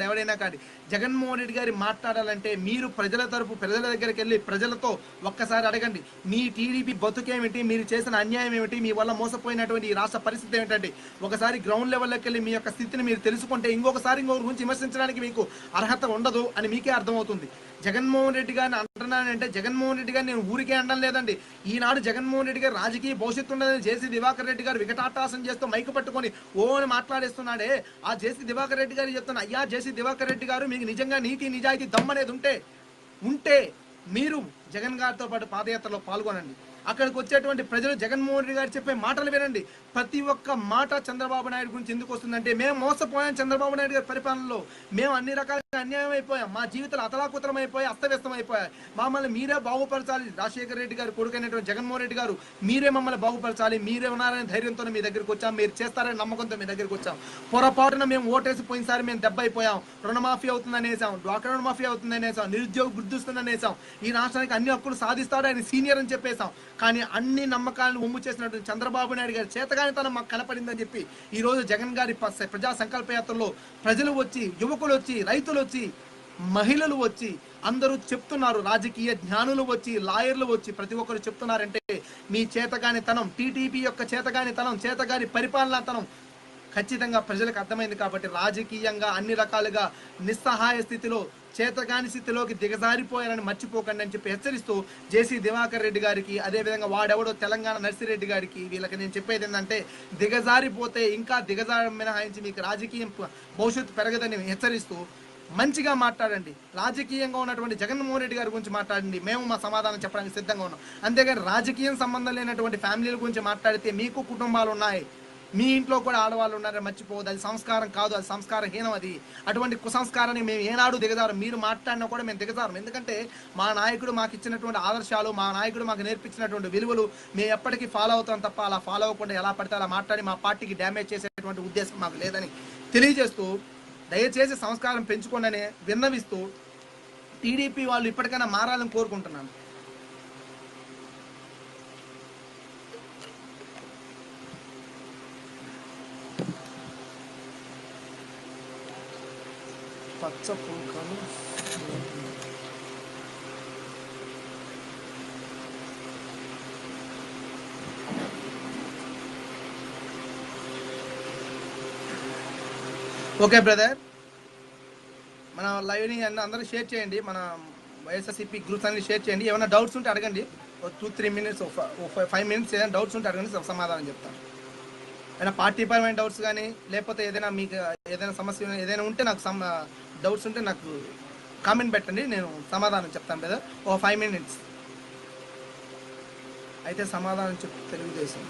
ఎవరైనా కానీ జగన్మోహన్ రెడ్డి గారి మాట్లాడాలంటే మీరు ప్రజల తరపు ప్రజల దగ్గరికి వెళ్ళి ప్రజలతో ఒక్కసారి అడగండి, మీ టీడీపీ బతుకేమిటి, మీరు చేసిన అన్యాయం ఏమిటి, మీ వల్ల మోసపోయినటువంటి ఈ రాష్ట్ర పరిస్థితి ఏమిటంటే ఒకసారి గ్రౌండ్ లెవెల్లోకి వెళ్ళి మీ యొక్క స్థితిని మీరు తెలుసుకుంటే ఇంకొకరి గురించి విమర్శించడానికి మీకు అర్హత ఉండదు అని మీకే అర్థమవుతుంది. జగన్మోహన్ రెడ్డి గారిని అంటున్నానంటే జగన్మోహన్ రెడ్డి గారిని నేను ఊరికే అనడం లేదండి. ఈనాడు జగన్మోహన్ రెడ్డి గారు రాజకీయ భవిష్యత్తు ఉండదని జేసీ దివాకర్ రెడ్డి గారు వికటాటాసం చేస్తూ మైకు పట్టుకొని ఓ అని మాట్లాడేస్తున్నాడే, ఆ జేసీ దివాకర్ రెడ్డి గారు చెప్తున్నా, అయ్యా జేసీ దివాకర్ రెడ్డి గారు మీకు నిజంగా నీతి నిజాయితీ దమ్మనేది ఉంటే మీరు జగన్ గారితో పాటు పాదయాత్రలో పాల్గొనండి. అక్కడికి వచ్చేటువంటి ప్రజలు జగన్మోహన్ రెడ్డి గారు చెప్పే మాటలు వినండి. ప్రతి ఒక్క మాట చంద్రబాబు నాయుడు గురించి ఎందుకు వస్తుందంటే, మేము మోసపోయాం చంద్రబాబు నాయుడు గారి పరిపాలనలో, మేము అన్ని రకాలుగా అన్యాయం అయిపోయాం, మా జీవితాలు అతలాకుతలం అయిపోయాయి, అస్తవ్యస్తం అయిపోయాయి, మమ్మల్ని మీరే బాగుపరచాలి, రాజశేఖర రెడ్డి గారు కొడుకైనటువంటి జగన్మోహన్ రెడ్డి గారు మీరే మమ్మల్ని బాగుపరచాలి, మీరే ఉన్నారనే ధైర్యంతో మీ దగ్గరికి వచ్చాం, మీరు చేస్తారని నమ్మకంతో మీ దగ్గరికి వచ్చాం. పొరపాటున మేము ఓటేసి పోయినసారి మేము దెబ్బ అయిపోయాం, రుణమాఫీ అవుతుందని వేసాం, డ్వాక్రా రుణమాఫీ అవుతుందని వేసాం, నిరుద్యోగ గుర్తిస్తుందని వేసాం, ఈ రాష్ట్రానికి అన్ని హక్కులు సాధిస్తాడు ఆయన సీనియర్ అని చెప్పేసాం. కానీ అన్ని నమ్మకాలను ఒమ్ము చేసినటువంటి చంద్రబాబు నాయుడు గారి చేతగానితనం మాకు కనపడిందని చెప్పి ఈరోజు జగన్ గారి ప్రజా సంకల్ప యాత్రలో ప్రజలు వచ్చి, యువకులు వచ్చి, రైతులు వచ్చి, మహిళలు వచ్చి అందరూ చెప్తున్నారు, రాజకీయ జ్ఞానులు వచ్చి, లాయర్లు వచ్చి ప్రతి ఒక్కరు చెప్తున్నారంటే మీ చేతగానితనం, టీడీపీ యొక్క చేతగానితనం, చేతగాని పరిపాలనాతనం ఖచ్చితంగా ప్రజలకు అర్థమైంది. కాబట్టి రాజకీయంగా అన్ని రకాలుగా నిస్సహాయ స్థితిలో చేతగాని స్థితిలోకి దిగజారిపోయారని మర్చిపోకండి అని చెప్పి హెచ్చరిస్తూ జేసీ దివాకర్ రెడ్డి గారికి, అదేవిధంగా వాడెవడో తెలంగాణ నర్సిరెడ్డి గారికి, వీళ్ళకి నేను చెప్పేది ఏంటంటే దిగజారిపోతే ఇంకా దిగజారి మినహాయించి మీకు రాజకీయం భవిష్యత్తు పెరగదని హెచ్చరిస్తూ మంచిగా మాట్లాడండి. రాజకీయంగా ఉన్నటువంటి జగన్మోహన్ రెడ్డి గారి గురించి మాట్లాడండి, మేము మా సమాధానం చెప్పడానికి సిద్ధంగా ఉన్నాం. అంతేగాని రాజకీయం సంబంధం లేనటువంటి ఫ్యామిలీల గురించి మాట్లాడితే మీకు కుటుంబాలు ఉన్నాయి, మీ ఇంట్లో కూడా ఆడవాళ్ళు ఉన్నారని మర్చిపోవద్దు. అది సంస్కారం కాదు, అది సంస్కారహీనం. అది అటువంటి కుసంస్కారాన్ని మేము ఏనాడు దిగజారు. మీరు మాట్లాడినా కూడా మేము దిగజారం. ఎందుకంటే మా నాయకుడు మాకు ఇచ్చినటువంటి ఆదర్శాలు, మా నాయకుడు మాకు నేర్పించినటువంటి విలువలు మేము ఎప్పటికీ ఫాలో అవుతాం తప్ప అలా ఫాలో అవ్వకుండా ఎలా పడితే అలా మాట్లాడి మా పార్టీకి డ్యామేజ్ చేసేటువంటి ఉద్దేశం మాకు లేదని తెలియజేస్తూ, దయచేసి సంస్కారం పెంచుకోండి విన్నవిస్తూ టీడీపీ వాళ్ళు ఇప్పటికైనా మారాలని కోరుకుంటున్నాను. పచ్చ పుల్కలు ఓకే బ్రదర్, మన లైవ్ని అందరూ షేర్ చేయండి, మన వైఎస్ఆర్సీపీ గ్రూప్స్ అన్ని షేర్ చేయండి. ఏమైనా డౌట్స్ ఉంటే అడగండి, 2-3 minutes 5 minutes ఏదైనా డౌట్స్ ఉంటే అడగండి, సమాధానం చెప్తాను. ఏదైనా పార్టీ పరమైన డౌట్స్ కానీ లేకపోతే ఏదైనా మీకు ఏదైనా సమస్య ఏదైనా ఉంటే నాకు డౌట్స్ ఉంటే నాకు కామెంట్ పెట్టండి, నేను సమాధానం చెప్తాను బ్రదర్. 5 minutes అయితే సమాధానం చెప్తే తెలుగుదేశం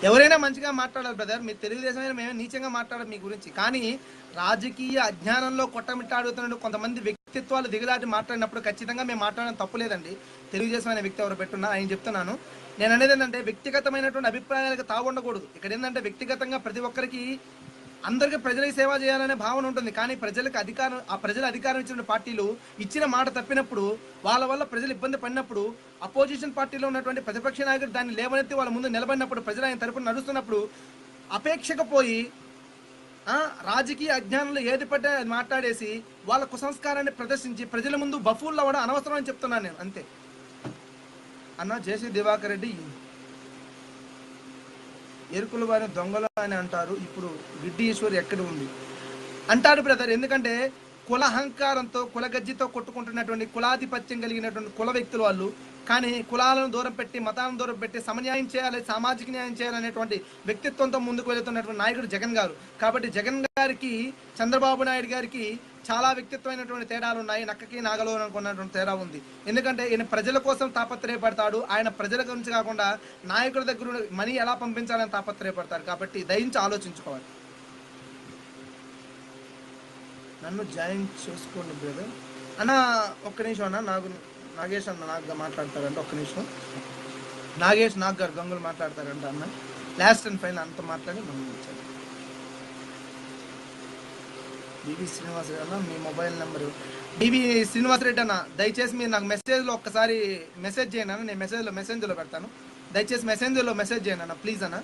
ఎవరైనా మంచిగా మాట్లాడాలి బ్రదర్. మీరు తెలుగుదేశం అయినా మేము నీచంగా మాట్లాడాలి మీ గురించి. కానీ రాజకీయ అజ్ఞానంలో కొట్టమిట్టాడుతున్న కొంతమంది వ్యక్తిత్వాలు దిగదాటి మాట్లాడినప్పుడు ఖచ్చితంగా మేము మాట్లాడడం తప్పులేదండి. తెలుగుదేశం అనే వ్యక్తి ఎవరు పెట్టున్నా ఆయన చెప్తున్నాను. నేను అనేది ఏంటంటే వ్యక్తిగతమైనటువంటి అభిప్రాయాలకు తాగుండకూడదు. ఇక్కడ ఏంటంటే వ్యక్తిగతంగా ప్రతి ఒక్కరికి అందరికీ ప్రజలకు సేవ చేయాలనే భావన ఉంటుంది. కానీ ప్రజలకు అధికారం ఇచ్చిన పార్టీలు ఇచ్చిన మాట తప్పినప్పుడు, వాళ్ళ వల్ల ప్రజలు ఇబ్బంది పడినప్పుడు, అపోజిషన్ పార్టీలో ఉన్నటువంటి ప్రతిపక్ష నాయకులు దాన్ని లేవనెత్తి వాళ్ళ ముందు నిలబడినప్పుడు, ప్రజలు ఆయన తరపున నడుస్తున్నప్పుడు అపేక్షకు పోయి రాజకీయ అజ్ఞానంలో ఏది పట్టే అది మాట్లాడేసి వాళ్ళ కుసంస్కారాన్ని ప్రదర్శించి ప్రజల ముందు బఫూల్లో అవ్వడం అనవసరం అని చెప్తున్నాను నేను, అంతే అన్న. జేసీ దివాకర్ రెడ్డి ఎరుకుల వారిని దొంగలు అని అంటారు, ఇప్పుడు గిడ్డి ఈశ్వర్ ఎక్కడ ఉంది అంటారు బ్రదర్. ఎందుకంటే కుల అహంకారంతో కులగజ్జితో కొట్టుకుంటున్నటువంటి కులాధిపత్యం కలిగినటువంటి కుల వ్యక్తులు వాళ్ళు. కానీ కులాలను దూరం పెట్టి మతాలను దూరం పెట్టి సమన్యాయం చేయాలి, సామాజిక న్యాయం చేయాలనేటువంటి వ్యక్తిత్వంతో ముందుకు వెళుతున్నటువంటి నాయకుడు జగన్ గారు. కాబట్టి జగన్ గారికి చంద్రబాబు నాయుడు గారికి చాలా వ్యక్తిత్వమైనటువంటి తేడాలు ఉన్నాయి. నక్కకి నాగలో అనుకున్నటువంటి తేడా ఉంది. ఎందుకంటే ఈయన ప్రజల కోసం తాపత్రయపడతాడు, ఆయన ప్రజల గురించి కాకుండా నాయకుల దగ్గర మనీ ఎలా పంపించాలని తాపత్రయపడతాడు. కాబట్టి దయించి ఆలోచించుకోవాలి. నన్ను జాయిన్ చేసుకోండి బ్రదర్ అన్న. ఒక్క నిమిషం అన్న, నాగేష్ అన్న నాకు మాట్లాడతారంట. ఒక్క నిమిషం, నాగేష్ నాగ్ గారు గంగులు మాట్లాడతారంట అన్న. లాస్ట్ అండ్ ఫైనల్ అంత మాట్లాడి మనం వచ్చారు. డివి శ్రీనివాసరెడ్డి అన్న మీ మొబైల్ నెంబరు. డివి శ్రీనివాసరెడ్డి అన్న దయచేసి మీరు నాకు మెసేజ్లో ఒక్కసారి మెసేజ్ చేయండి అన్న. నేను మెసేజ్లో పెడతాను. దయచేసి మెసేజ్లో మెసేజ్ చేయండి అన్న ప్లీజ్ అన్న.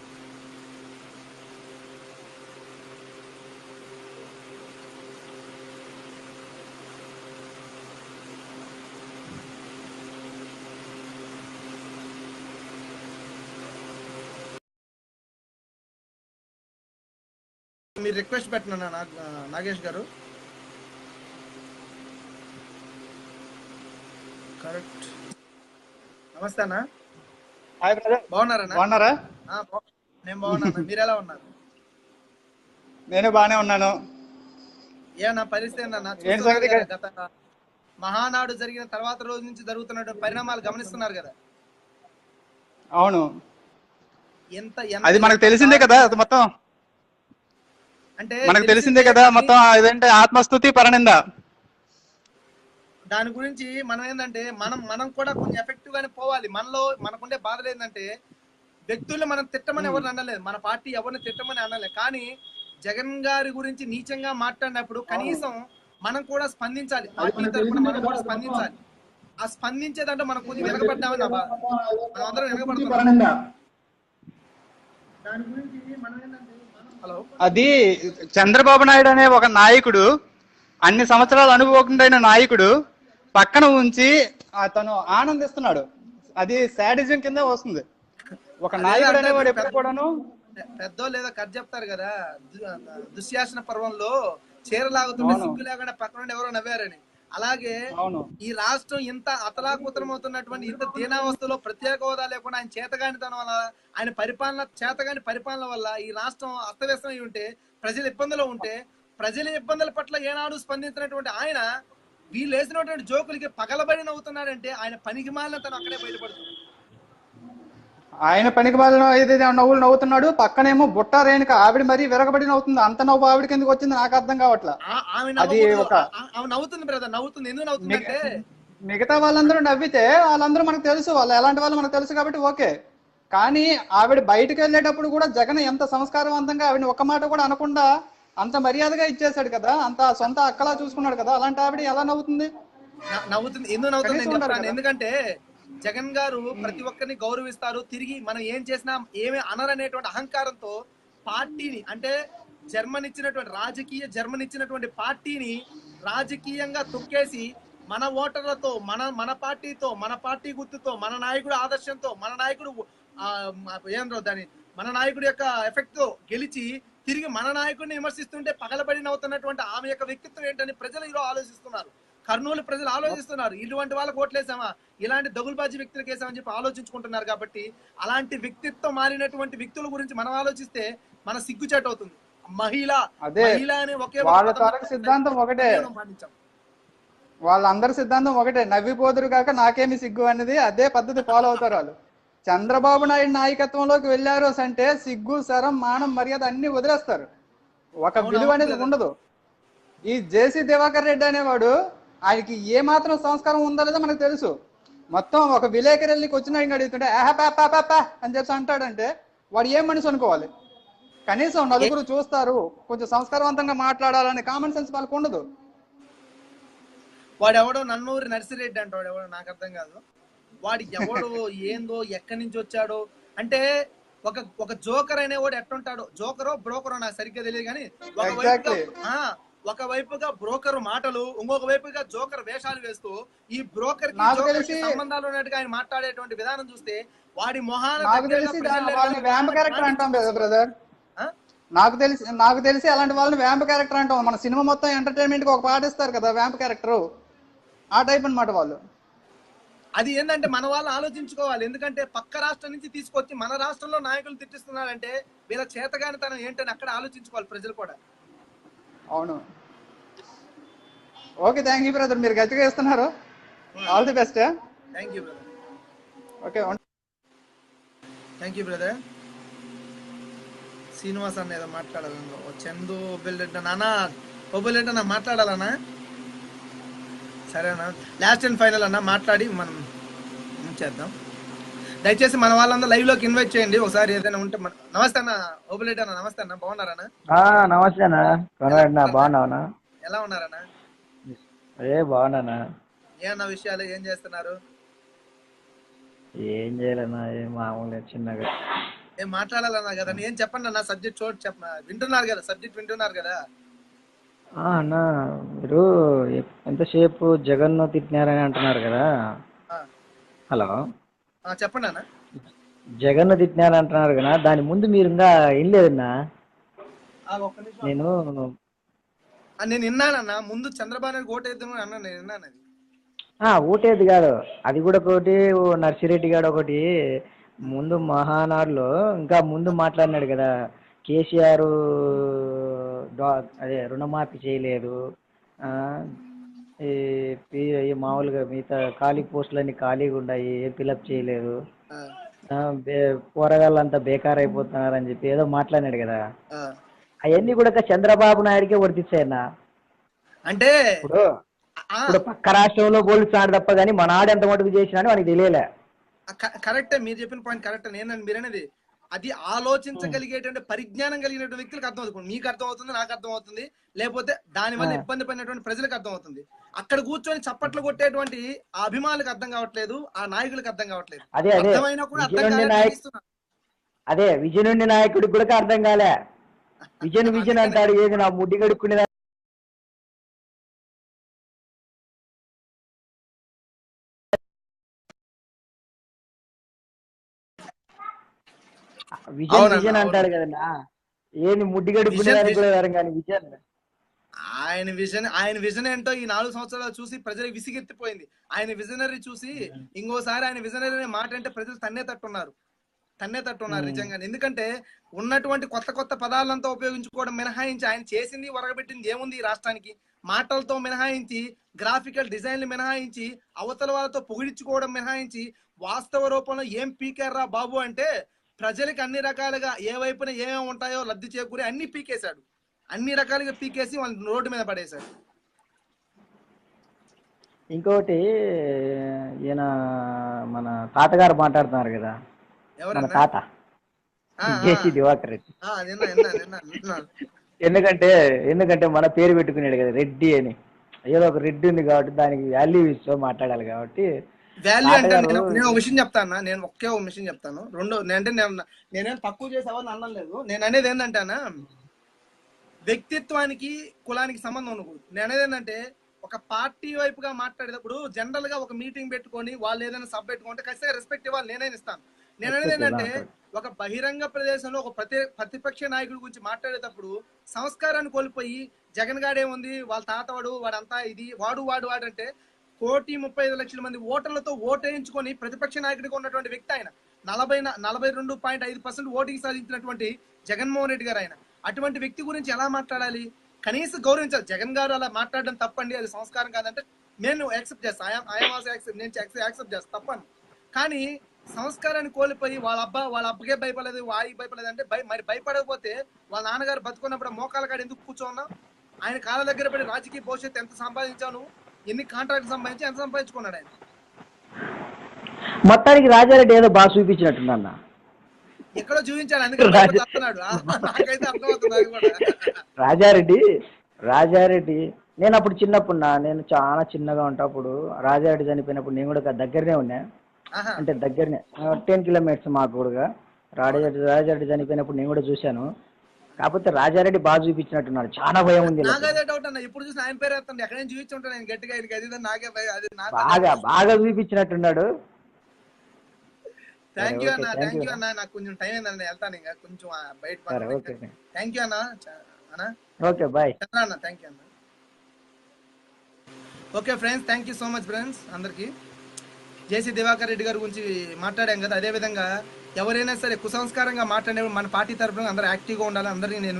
మీరు రిక్వెస్ట్ పెట్టినా నాగేష్ గారు. కరెక్ట్. నమస్తే అన్న. హాయ్ బ్రదర్, బాగున్నారన్నా? బాగున్నారా? నేను బాగున్నాను, మీరు ఎలా ఉన్నారు? నేను బాగానే ఉన్నాను. ఏమన్నా పరిస్థితి అన్న గత మహానాడు జరిగిన తర్వాత రోజు నుంచి జరుగుతున్న పరిణామాలు గమనిస్తున్నారు కదా? అవును, ఎంత అది మనకు తెలిసిందే కదా. అది మొత్తం అంటే మనకు తెలిసిందే కదా మొత్తం. అదంటే ఆత్మస్తుతి పరనింద. దాని గురించి మనం ఏంటంటే మనం కూడా కొంచెం ఎఫెక్టివ్ గానే పోవాలి. మనకుండే బాధలు ఏంటంటే వ్యక్తుల్ని మనం తిట్టమని ఎవరిని అనలేదు, మన పార్టీ ఎవరిని తిట్టమని అనలేదు. కానీ జగన్ గారి గురించి నీచంగా మాట్లాడినప్పుడు కనీసం మనం కూడా స్పందించాలి. పార్టీ తరఫున మనం కూడా స్పందించాలి. ఆ స్పందించేదంటే మనం కొంచెం వెనకబడ్డామని మనం అందరం వెనకబడుతున్నాం. దాని గురించి మనం ఏంటంటే హలో, అది చంద్రబాబు నాయుడు అనే ఒక నాయకుడు, అన్ని సంవత్సరాలు అనుభవకుండైన నాయకుడు పక్కన ఉంచి అతను ఆనందిస్తున్నాడు. అది శాడిజం కింద వస్తుంది. ఒక నాయకుడు అనేవాడు ఎప్పుడు కూడాను పెద్దో లేదా కథ చెప్తారు కదా, దుశ్శాసన పర్వంలో చీరలాగుతుంటే సిగ్గు లేకుండా పక్కన ఎవరో నవ్వారని. అలాగే ఈ రాష్ట్రం ఇంత అతలాకుతలం అవుతున్నటువంటి ఇంత దీనావస్థలో ప్రత్యేక హోదా లేకుండా ఆయన చేతగానితనం వల్ల, ఆయన చేతగాని పరిపాలన వల్ల ఈ రాష్ట్రం అస్తవ్యస్తమై ఉంటే, ప్రజలు ఇబ్బందులు ఉంటే, ప్రజల ఇబ్బందుల పట్ల ఏనాడు స్పందించినటువంటి ఆయన వీళ్ళు వేసినటువంటి జోకులకి పగలబడి నవ్వుతున్నాడంటే ఆయన పనికి మాలిన తను అక్కడే బయటపడుతుంది. ఆయన పనికి మాలిన ఏదైతే నవ్వులు నవ్వుతున్నాడు, పక్కనేమో బుట్ట రేణుక ఆవిడ మరీ విరగబడి నవ్వుతుంది. అంత నవ్వు ఆవిడకి ఎందుకు వచ్చింది నాకు అర్థం కావట్లా. అది నవ్వుతుంది బ్రదర్, నవ్వుతుంది. ఎందుకు నవ్వుతుంది అంటే మిగతా వాళ్ళందరూ నవ్వితే వాళ్ళందరూ మనకు తెలుసు, వాళ్ళు ఎలాంటి వాళ్ళు మనకు తెలుసు కాబట్టి ఓకే. కానీ ఆవిడ బయటకు వెళ్ళేటప్పుడు కూడా జగన్ ఎంత సంస్కారవంతంగా ఆవిడ ఒక్క మాట కూడా అనకుండా అంత మర్యాదగా ఇచ్చేసాడు కదా, అంత సొంత అక్కలా చూసుకున్నాడు కదా. అలాంటి ఆవిడ ఎలా నవ్వుతుంది? ఎందుకు నవ్వుతుంది? ఎందుకంటే జగన్ గారు ప్రతి ఒక్కరిని గౌరవిస్తారు, తిరిగి మనం ఏం చేసినా ఏమి అనరనేటువంటి అహంకారంతో పార్టీని, అంటే జర్మనిచ్చినటువంటి పార్టీని రాజకీయంగా తొక్కేసి మన ఓటర్లతో, మన పార్టీతో, మన పార్టీ గుర్తుతో, మన నాయకుడు ఆదర్శంతో, మన నాయకుడు మన నాయకుడి యొక్క ఎఫెక్ట్ తో గెలిచి తిరిగి మన నాయకుడిని విమర్శిస్తుంటే పగలబడి నవ్వుతున్నటువంటి ఆమె యొక్క వ్యక్తిత్వం ఏంటని ప్రజలు ఈరోజు ఆలోచిస్తున్నారు. కర్నూలు ప్రజలు ఆలోచిస్తున్నారు. ఇటువంటి వాళ్ళకు ఓట్లేసామా, ఇలాంటి దగులుబాజీ వ్యక్తులకు వేసామని చెప్పి ఆలోచించుకుంటున్నారు. కాబట్టి అలాంటి వ్యక్తిత్వం మారినటువంటి వ్యక్తుల గురించి మనం ఆలోచిస్తే మన సిగ్గుచేటు అవుతుంది. మహిళ అని ఒకే సిద్ధాంతం ఒకటే, వాళ్ళందరి సిద్ధాంతం ఒకటే, నవ్విపోదురు కాక నాకేమి సిగ్గు అనేది అదే పద్ధతి ఫాలో అవుతారు వాళ్ళు. చంద్రబాబు నాయుడు నాయకత్వంలోకి వెళ్ళారు అంటే సిగ్గు, శరం, మానం, మర్యాద అన్ని వదిలేస్తారు. ఒక విలువ అనేది ఉండదు. ఈ జేసీ దివాకర్ రెడ్డి అనేవాడు, ఆయనకి ఏ మాత్రం సంస్కారం ఉందో లేదో మనకు తెలుసు. మొత్తం ఒక విలేకరులకి వచ్చిన ఆయన అడుగుతుంటే ఆహా అని చెప్పి అంటాడంటే వాడు ఏం మనిషి అనుకోవాలి? కనీసం నలుగురు చూస్తారు, కొంచెం సంస్కారవంతంగా మాట్లాడాలనే కామన్ సెన్స్ వాళ్ళకు ఉండదు. వాడు ఎవడో నన్నూరి నర్సిరెడ్డి అంటే వాడు ఎవడో నాకు అర్థం కాదు. వాడు ఎవడో ఏందో ఎక్కడి నుంచి వచ్చాడో అంటే ఒక జోకర్ అనేవాడు ఎట్టుంటాడు, జోకరో బ్రోకరో నాకు సరిగ్గా తెలియదు కానీ Exactly. ఒకవైపుగా బ్రోకర్ మాటలు, ఇంకొక వైపుగా జోకర్ వేషాలు వేస్తూ ఈ బ్రోకర్ కి నాకు జోకర్ కి తెలిసి- సంబంధాలు ఉన్నట్టుగా ఆయన మాట్లాడేటువంటి విధానం చూస్తే వాడి మొహాన నాకు దగ్గరగా తెలిసి ప్రజలు వాళ్ళని వ్యాంప్ క్యారెక్టర్ అంటాం కదా బ్రదర్. ఆ? నాకు తెలిసి అలాంటి వాళ్ళని వ్యాంప్ క్యారెక్టర్ అంటాం. మన సినిమా మొత్తం ఎంటర్టైన్మెంట్ కి ఒక పాట ఇస్తారు కదా వ్యాంప్ క్యారెక్టర్, ఆ టైప్ అన్నమాట వాళ్ళు. అది ఏంటంటే మన వాళ్ళు ఆలోచించుకోవాలి. ఎందుకంటే పక్క రాష్ట్రం నుంచి తీసుకొచ్చి మన రాష్ట్రంలో నాయకులు తిట్టిస్తున్నారంటే వీళ్ళ చేతగానితనం ఏంటని అక్కడ ఆలోచించుకోవాలి ప్రజలు కూడా. అవును. ఓకే, థ్యాంక్ యూ బ్రదర్, మీరు గట్టిగా ఇస్తున్నారు. All the best. Thank you brother. Okay, thank you brother. Srinivas అన్న ఏదో మాట్లాడాలన్నా, చందు ఒబ్బెల్లెడ్డ నాన్న, ఒబ్బెల్లెడ్డ నా మాట్లాడాలన్నా? సరేనా, లాస్ట్ అండ్ ఫైనల్ అన్న మాట్లాడి మనం చేద్దాం. దయచేసి మన వాళ్ళందరూ లైవ్ లోకి ఇన్వైట్ చేయండి ఒకసారి ఏదైనా ఉంటే. నమస్తే అన్న ఒబ్బెల్లెడ్డ అన్న, నమస్తే అన్న, బాగున్నారన్నా? నమస్తే అన్న, కొనవాడినా బాగున్నావునా? ఎలా ఉన్నారన్నా? బాగున్నానా? ఏమన్నా విషయాలు ఏం చేస్తున్నారు? ఏం చేయాలన్నా, ఏం మామూలు చిన్నగా ఏం మాట్లాడాలన్నా కదా, ఏం చెప్పండి అన్న, సబ్జెక్ట్ వింటున్నారు కదా, సబ్జెక్ట్ వింటున్నారు కదా. అన్న, మీరు ఎంతసేపు జగన్ తిట్టినారని అంటున్నారు కదా. హలో, చెప్పండి అన్న. జగన్ తిట్టినారని అంటున్నారు కదా, దాని ముందు మీరు ఇంకా ఏం లేదన్నా. ఒక్క నిమిషం. నేను విన్నానన్నా, ముందు చంద్రబాబు నాయుడు ఓటేద్దామని అన్నా, నేను విన్నాను. ఓటేది కాదు, అది కూడా ఒకటి. నర్సిరెడ్డి గారు ఒకటి ముందు మహానాడులో ఇంకా ముందు మాట్లాడినాడు కదా, కేసీఆర్ అదే రుణమాఫీ చేయలేదు, ఈ మామూలుగా మిగతా ఖాళీ పోస్టులన్నీ ఖాళీగా ఉన్నాయి, ఏం ఫిలప్ చేయలేదు, పోరగాళ్ళంతా బేకార్ అయిపోతున్నారు అని చెప్పి ఏదో మాట్లాడినాడు కదా. అవన్నీ కూడా చంద్రబాబు నాయుడికే వర్తిస్తాయన్నా. అంటే ఇప్పుడు పక్క రాష్ట్రంలో పోలుస్తాడు తప్ప కానీ మన ఆడు ఎంత మటుకు చేసినాడు మనకి తెలియలే. కరెక్టే, మీరు చెప్పిన పాయింట్ కరెక్ట్. మీరు అనేది అది ఆలోచించగలిగేటువంటి పరిజ్ఞానం కలిగినటువంటి వ్యక్తులకు అర్థం అవుతుంది. మీకు అర్థం అవుతుంది, నాకు అర్థం అవుతుంది, లేకపోతే దాని వల్ల ఇబ్బంది పడినటువంటి ప్రజలకు అర్థం అవుతుంది. అక్కడ కూర్చొని చప్పట్లు కొట్టేటువంటి ఆ అభిమానులకు అర్థం కావట్లేదు, ఆ నాయకులకు అర్థం కావట్లేదు. అర్థమైనా కూడా అదే విజయ నుండి నాయకుడికి కూడా అర్థం కాలే. విజయన్ అంటాడు, ఏది నా ముడ్డి గడుక్కునే విజయన్ అంటాడు కదన్నా, ఏంది ముడ్డి గడుక్కునేదానికి కూడా వేరం కానీ విజయన్. ఆయన విజన్ ఏంటో ఈ 4 సంవత్సరాలు చూసి ప్రజలకు విసిగెత్తిపోయింది. ఆయన విజనరీ చూసి ఇంకోసారి ఆయన విజనరీ మాట అంటే ప్రజలు తన్నే తట్టున్నారు నిజంగా. ఎందుకంటే ఉన్నటువంటి కొత్త పదాలంతా ఉపయోగించుకోవడం మినహాయించి ఆయన చేసింది వరగబెట్టింది ఏముంది ఈ రాష్ట్రానికి? మాటలతో మినహాయించి, గ్రాఫికల్ డిజైన్లు మినహాయించి, అవతల వాళ్ళతో పొగిడించుకోవడం మినహాయించి, వాస్తవ రూపంలో ఏం పీకారా బాబు అంటే ప్రజలకు అన్ని రకాలుగా ఏ వైపున ఏమేమి ఉంటాయో లబ్ధి చేకూరి అన్ని పీకేశాడు. అన్ని రకాలుగా పీకేసి వాళ్ళని రోడ్డు మీద పడేశాడు. ఇంకోటి, ఈయన మన తాతగారు మాట్లాడుతున్నారు కదా, మన తాత జేసీ దివాకర్ రెడ్డి. ఎందుకంటే మన పేరు పెట్టుకున్నాడు కదా రెడ్డి అని, ఏదో ఒక రెడ్డి ఉంది కాబట్టి దానికి వాల్యూ ఇస్తూ మాట్లాడాలి కాబట్టి. వాల్యూ అంటే నేను ఒక విషయం చెప్తాను, నేను ఒకే ఒక విషయం చెప్తాను. రెండో అంటే నేనేం తక్కువ చేసేవాడిని అనడం లేదు. నేను అనేది ఏంటంటే వ్యక్తిత్వానికి కులానికి సంబంధం ఉండకూడదు. నేను అనేది ఏంటంటే ఒక పార్టీ వైపుగా మాట్లాడేటప్పుడు జనరల్ గా ఒక మీటింగ్ పెట్టుకొని వాళ్ళు ఏదైనా సబ్ పెట్టుకుంటే ఖచ్చితంగా రెస్పెక్ట్ ఇవ్వాలి, నేనైనా ఇస్తాను. నేను అనేది ఏంటంటే ఒక బహిరంగ ప్రదేశంలో ఒక ప్రతిపక్ష నాయకుడి గురించి మాట్లాడేటప్పుడు సంస్కారాన్ని కోల్పోయి జగన్ గాడేముంది వాళ్ళ తాతవాడు వాడంతా ఇది వాడు అంటే 1,35,00,000 మంది ఓటర్లతో ఓటేయించుకొని ప్రతిపక్ష నాయకుడిగా ఉన్నటువంటి వ్యక్తి ఆయన. 42.5% ఓటింగ్ సాధించినటువంటి జగన్మోహన్ రెడ్డి గారు ఆయన. అటువంటి వ్యక్తి గురించి ఎలా మాట్లాడాలి? కనీసం గౌరవించాలి. జగన్ గారు అలా మాట్లాడడం తప్పండి, అది సంస్కారం కాదంటే నేను యాక్సెప్ట్ చేస్తాను, నేను యాక్సెప్ట్ చేస్తాను, తప్పను. కానీ సంస్కారాన్ని కోల్పోయి వాళ్ళ అబ్బకే భయపడలేదు, వాడికి భయపడలేదు అంటే మరి భయపడకపోతే వాళ్ళ నాన్నగారు బతుకున్నప్పుడు మోకాల కాడ ఎందుకు కూర్చోన్నావు? ఆయన కాళ్ళ దగ్గర పడి రాజకీయ భవిష్యత్తు ఎంత సంపాదించావు నువ్వు? ఎన్ని కాంట్రాక్ట్ సంపాదించి ఎంత సంపాదించుకున్నాడు ఆయన? మొత్తానికి రాజారెడ్డి ఏదో బాగా చూపించినట్టున్నా, ఎక్కడో చూపించాడు, అందుకే నాకైతే అర్థమవుతుంది. రాజారెడ్డి నేను అప్పుడు నేను చాలా చిన్నగా ఉంటాప్పుడు రాజారెడ్డి చనిపోయినప్పుడు నేను కూడా దగ్గరనే ఉన్నా, అంటే దగ్గరనే 10 కిలోమీటర్స్ మాకు కూడా. రాజారెడ్డి చనిపోయినప్పుడు నేను కూడా చూశాను. కాకపోతే రాజారెడ్డి బాగా చూపించినట్టున్నాడు, చాలా భయం ఉంది వీళ్ళకి. నాకదే డౌట్ అన్న, ఇప్పుడు చూసిన ఆయన పేరు ఎత్తండి, ఎక్కడైనా చూపించి ఉంటాను నేను గట్టిగా, ఇది అది నాకే భయం, అది నాకు బాగా చూపించినట్టున్నాడు. థ్యాంక్ యూ అన్న, థ్యాంక్ యూ అన్న. నాకు కొంచెం టైం అయిందండి, వెళ్తాను ఇంకా కొంచెం బయట. థ్యాంక్ యూ అన్న. అన్న ఓకే బాయ్ అన్న, థ్యాంక్ యూ అన్న. Okay friends, thank you so much friends అందరికి. జేసీ దివాకర్ రెడ్డి గారి గురించి మాట్లాడాం కదా, అదేవిధంగా ఎవరైనా సరే కుసంస్కారంగా మాట్లాడే మన పార్టీ తరఫున అందరూ యాక్టివ్గా ఉండాలని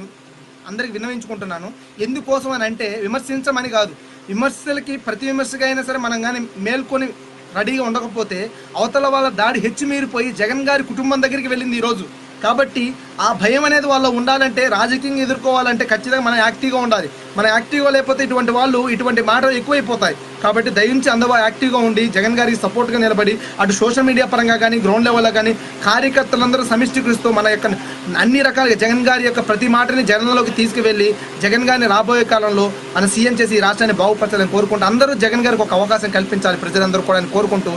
అందరికి విన్నవించుకుంటున్నాను. ఎందుకోసం అని అంటే విమర్శించమని కాదు, విమర్శలకి ప్రతి విమర్శగా అయినా సరే మనం కానీ మేల్కొని రెడీగా ఉండకపోతే అవతల వాళ్ళ దాడి హెచ్చుమీరిపోయి జగన్ గారి కుటుంబం దగ్గరికి వెళ్ళింది ఈరోజు. కాబట్టి ఆ భయం అనేది వాళ్ళు ఉండాలంటే, రాజకీయంగా ఎదుర్కోవాలంటే ఖచ్చితంగా మనం యాక్టివ్గా ఉండాలి. మనం యాక్టివ్గా లేకపోతే ఇటువంటి మాటలు ఎక్కువైపోతాయి. కాబట్టి దయించి అందరూ యాక్టివ్గా ఉండి జగన్ గారికి సపోర్ట్గా నిలబడి అటు సోషల్ మీడియా పరంగా కానీ గ్రౌండ్ లెవెల్లో కానీ కార్యకర్తలందరూ సమిష్టికరిస్తూ మన యొక్క అన్ని రకాలుగా జగన్ గారి యొక్క ప్రతి మాటని జనంలోకి తీసుకువెళ్ళి జగన్ గారిని రాబోయే కాలంలో మన సీఎం చేసి ఈ రాష్ట్రాన్ని బాగుపరచాలని కోరుకుంటూ అందరూ జగన్ గారికి ఒక అవకాశం కల్పించాలి ప్రజలందరూ కూడా కోరుకుంటూ,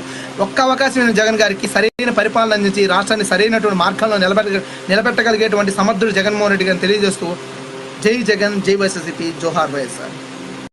ఒక్క అవకాశం జగన్ గారికి సరైన పరిపాలన అందించి రాష్ట్రాన్ని సరైనటువంటి మార్గాల్లో నిలబెట్టగలిగేటువంటి సమర్థుడు జగన్మోహన్ రెడ్డి గారిని తెలియజేస్తూ జై జగన్, జై వైఎస్ఆర్సీపీ, జోహార్ వైఎస్ఆర్.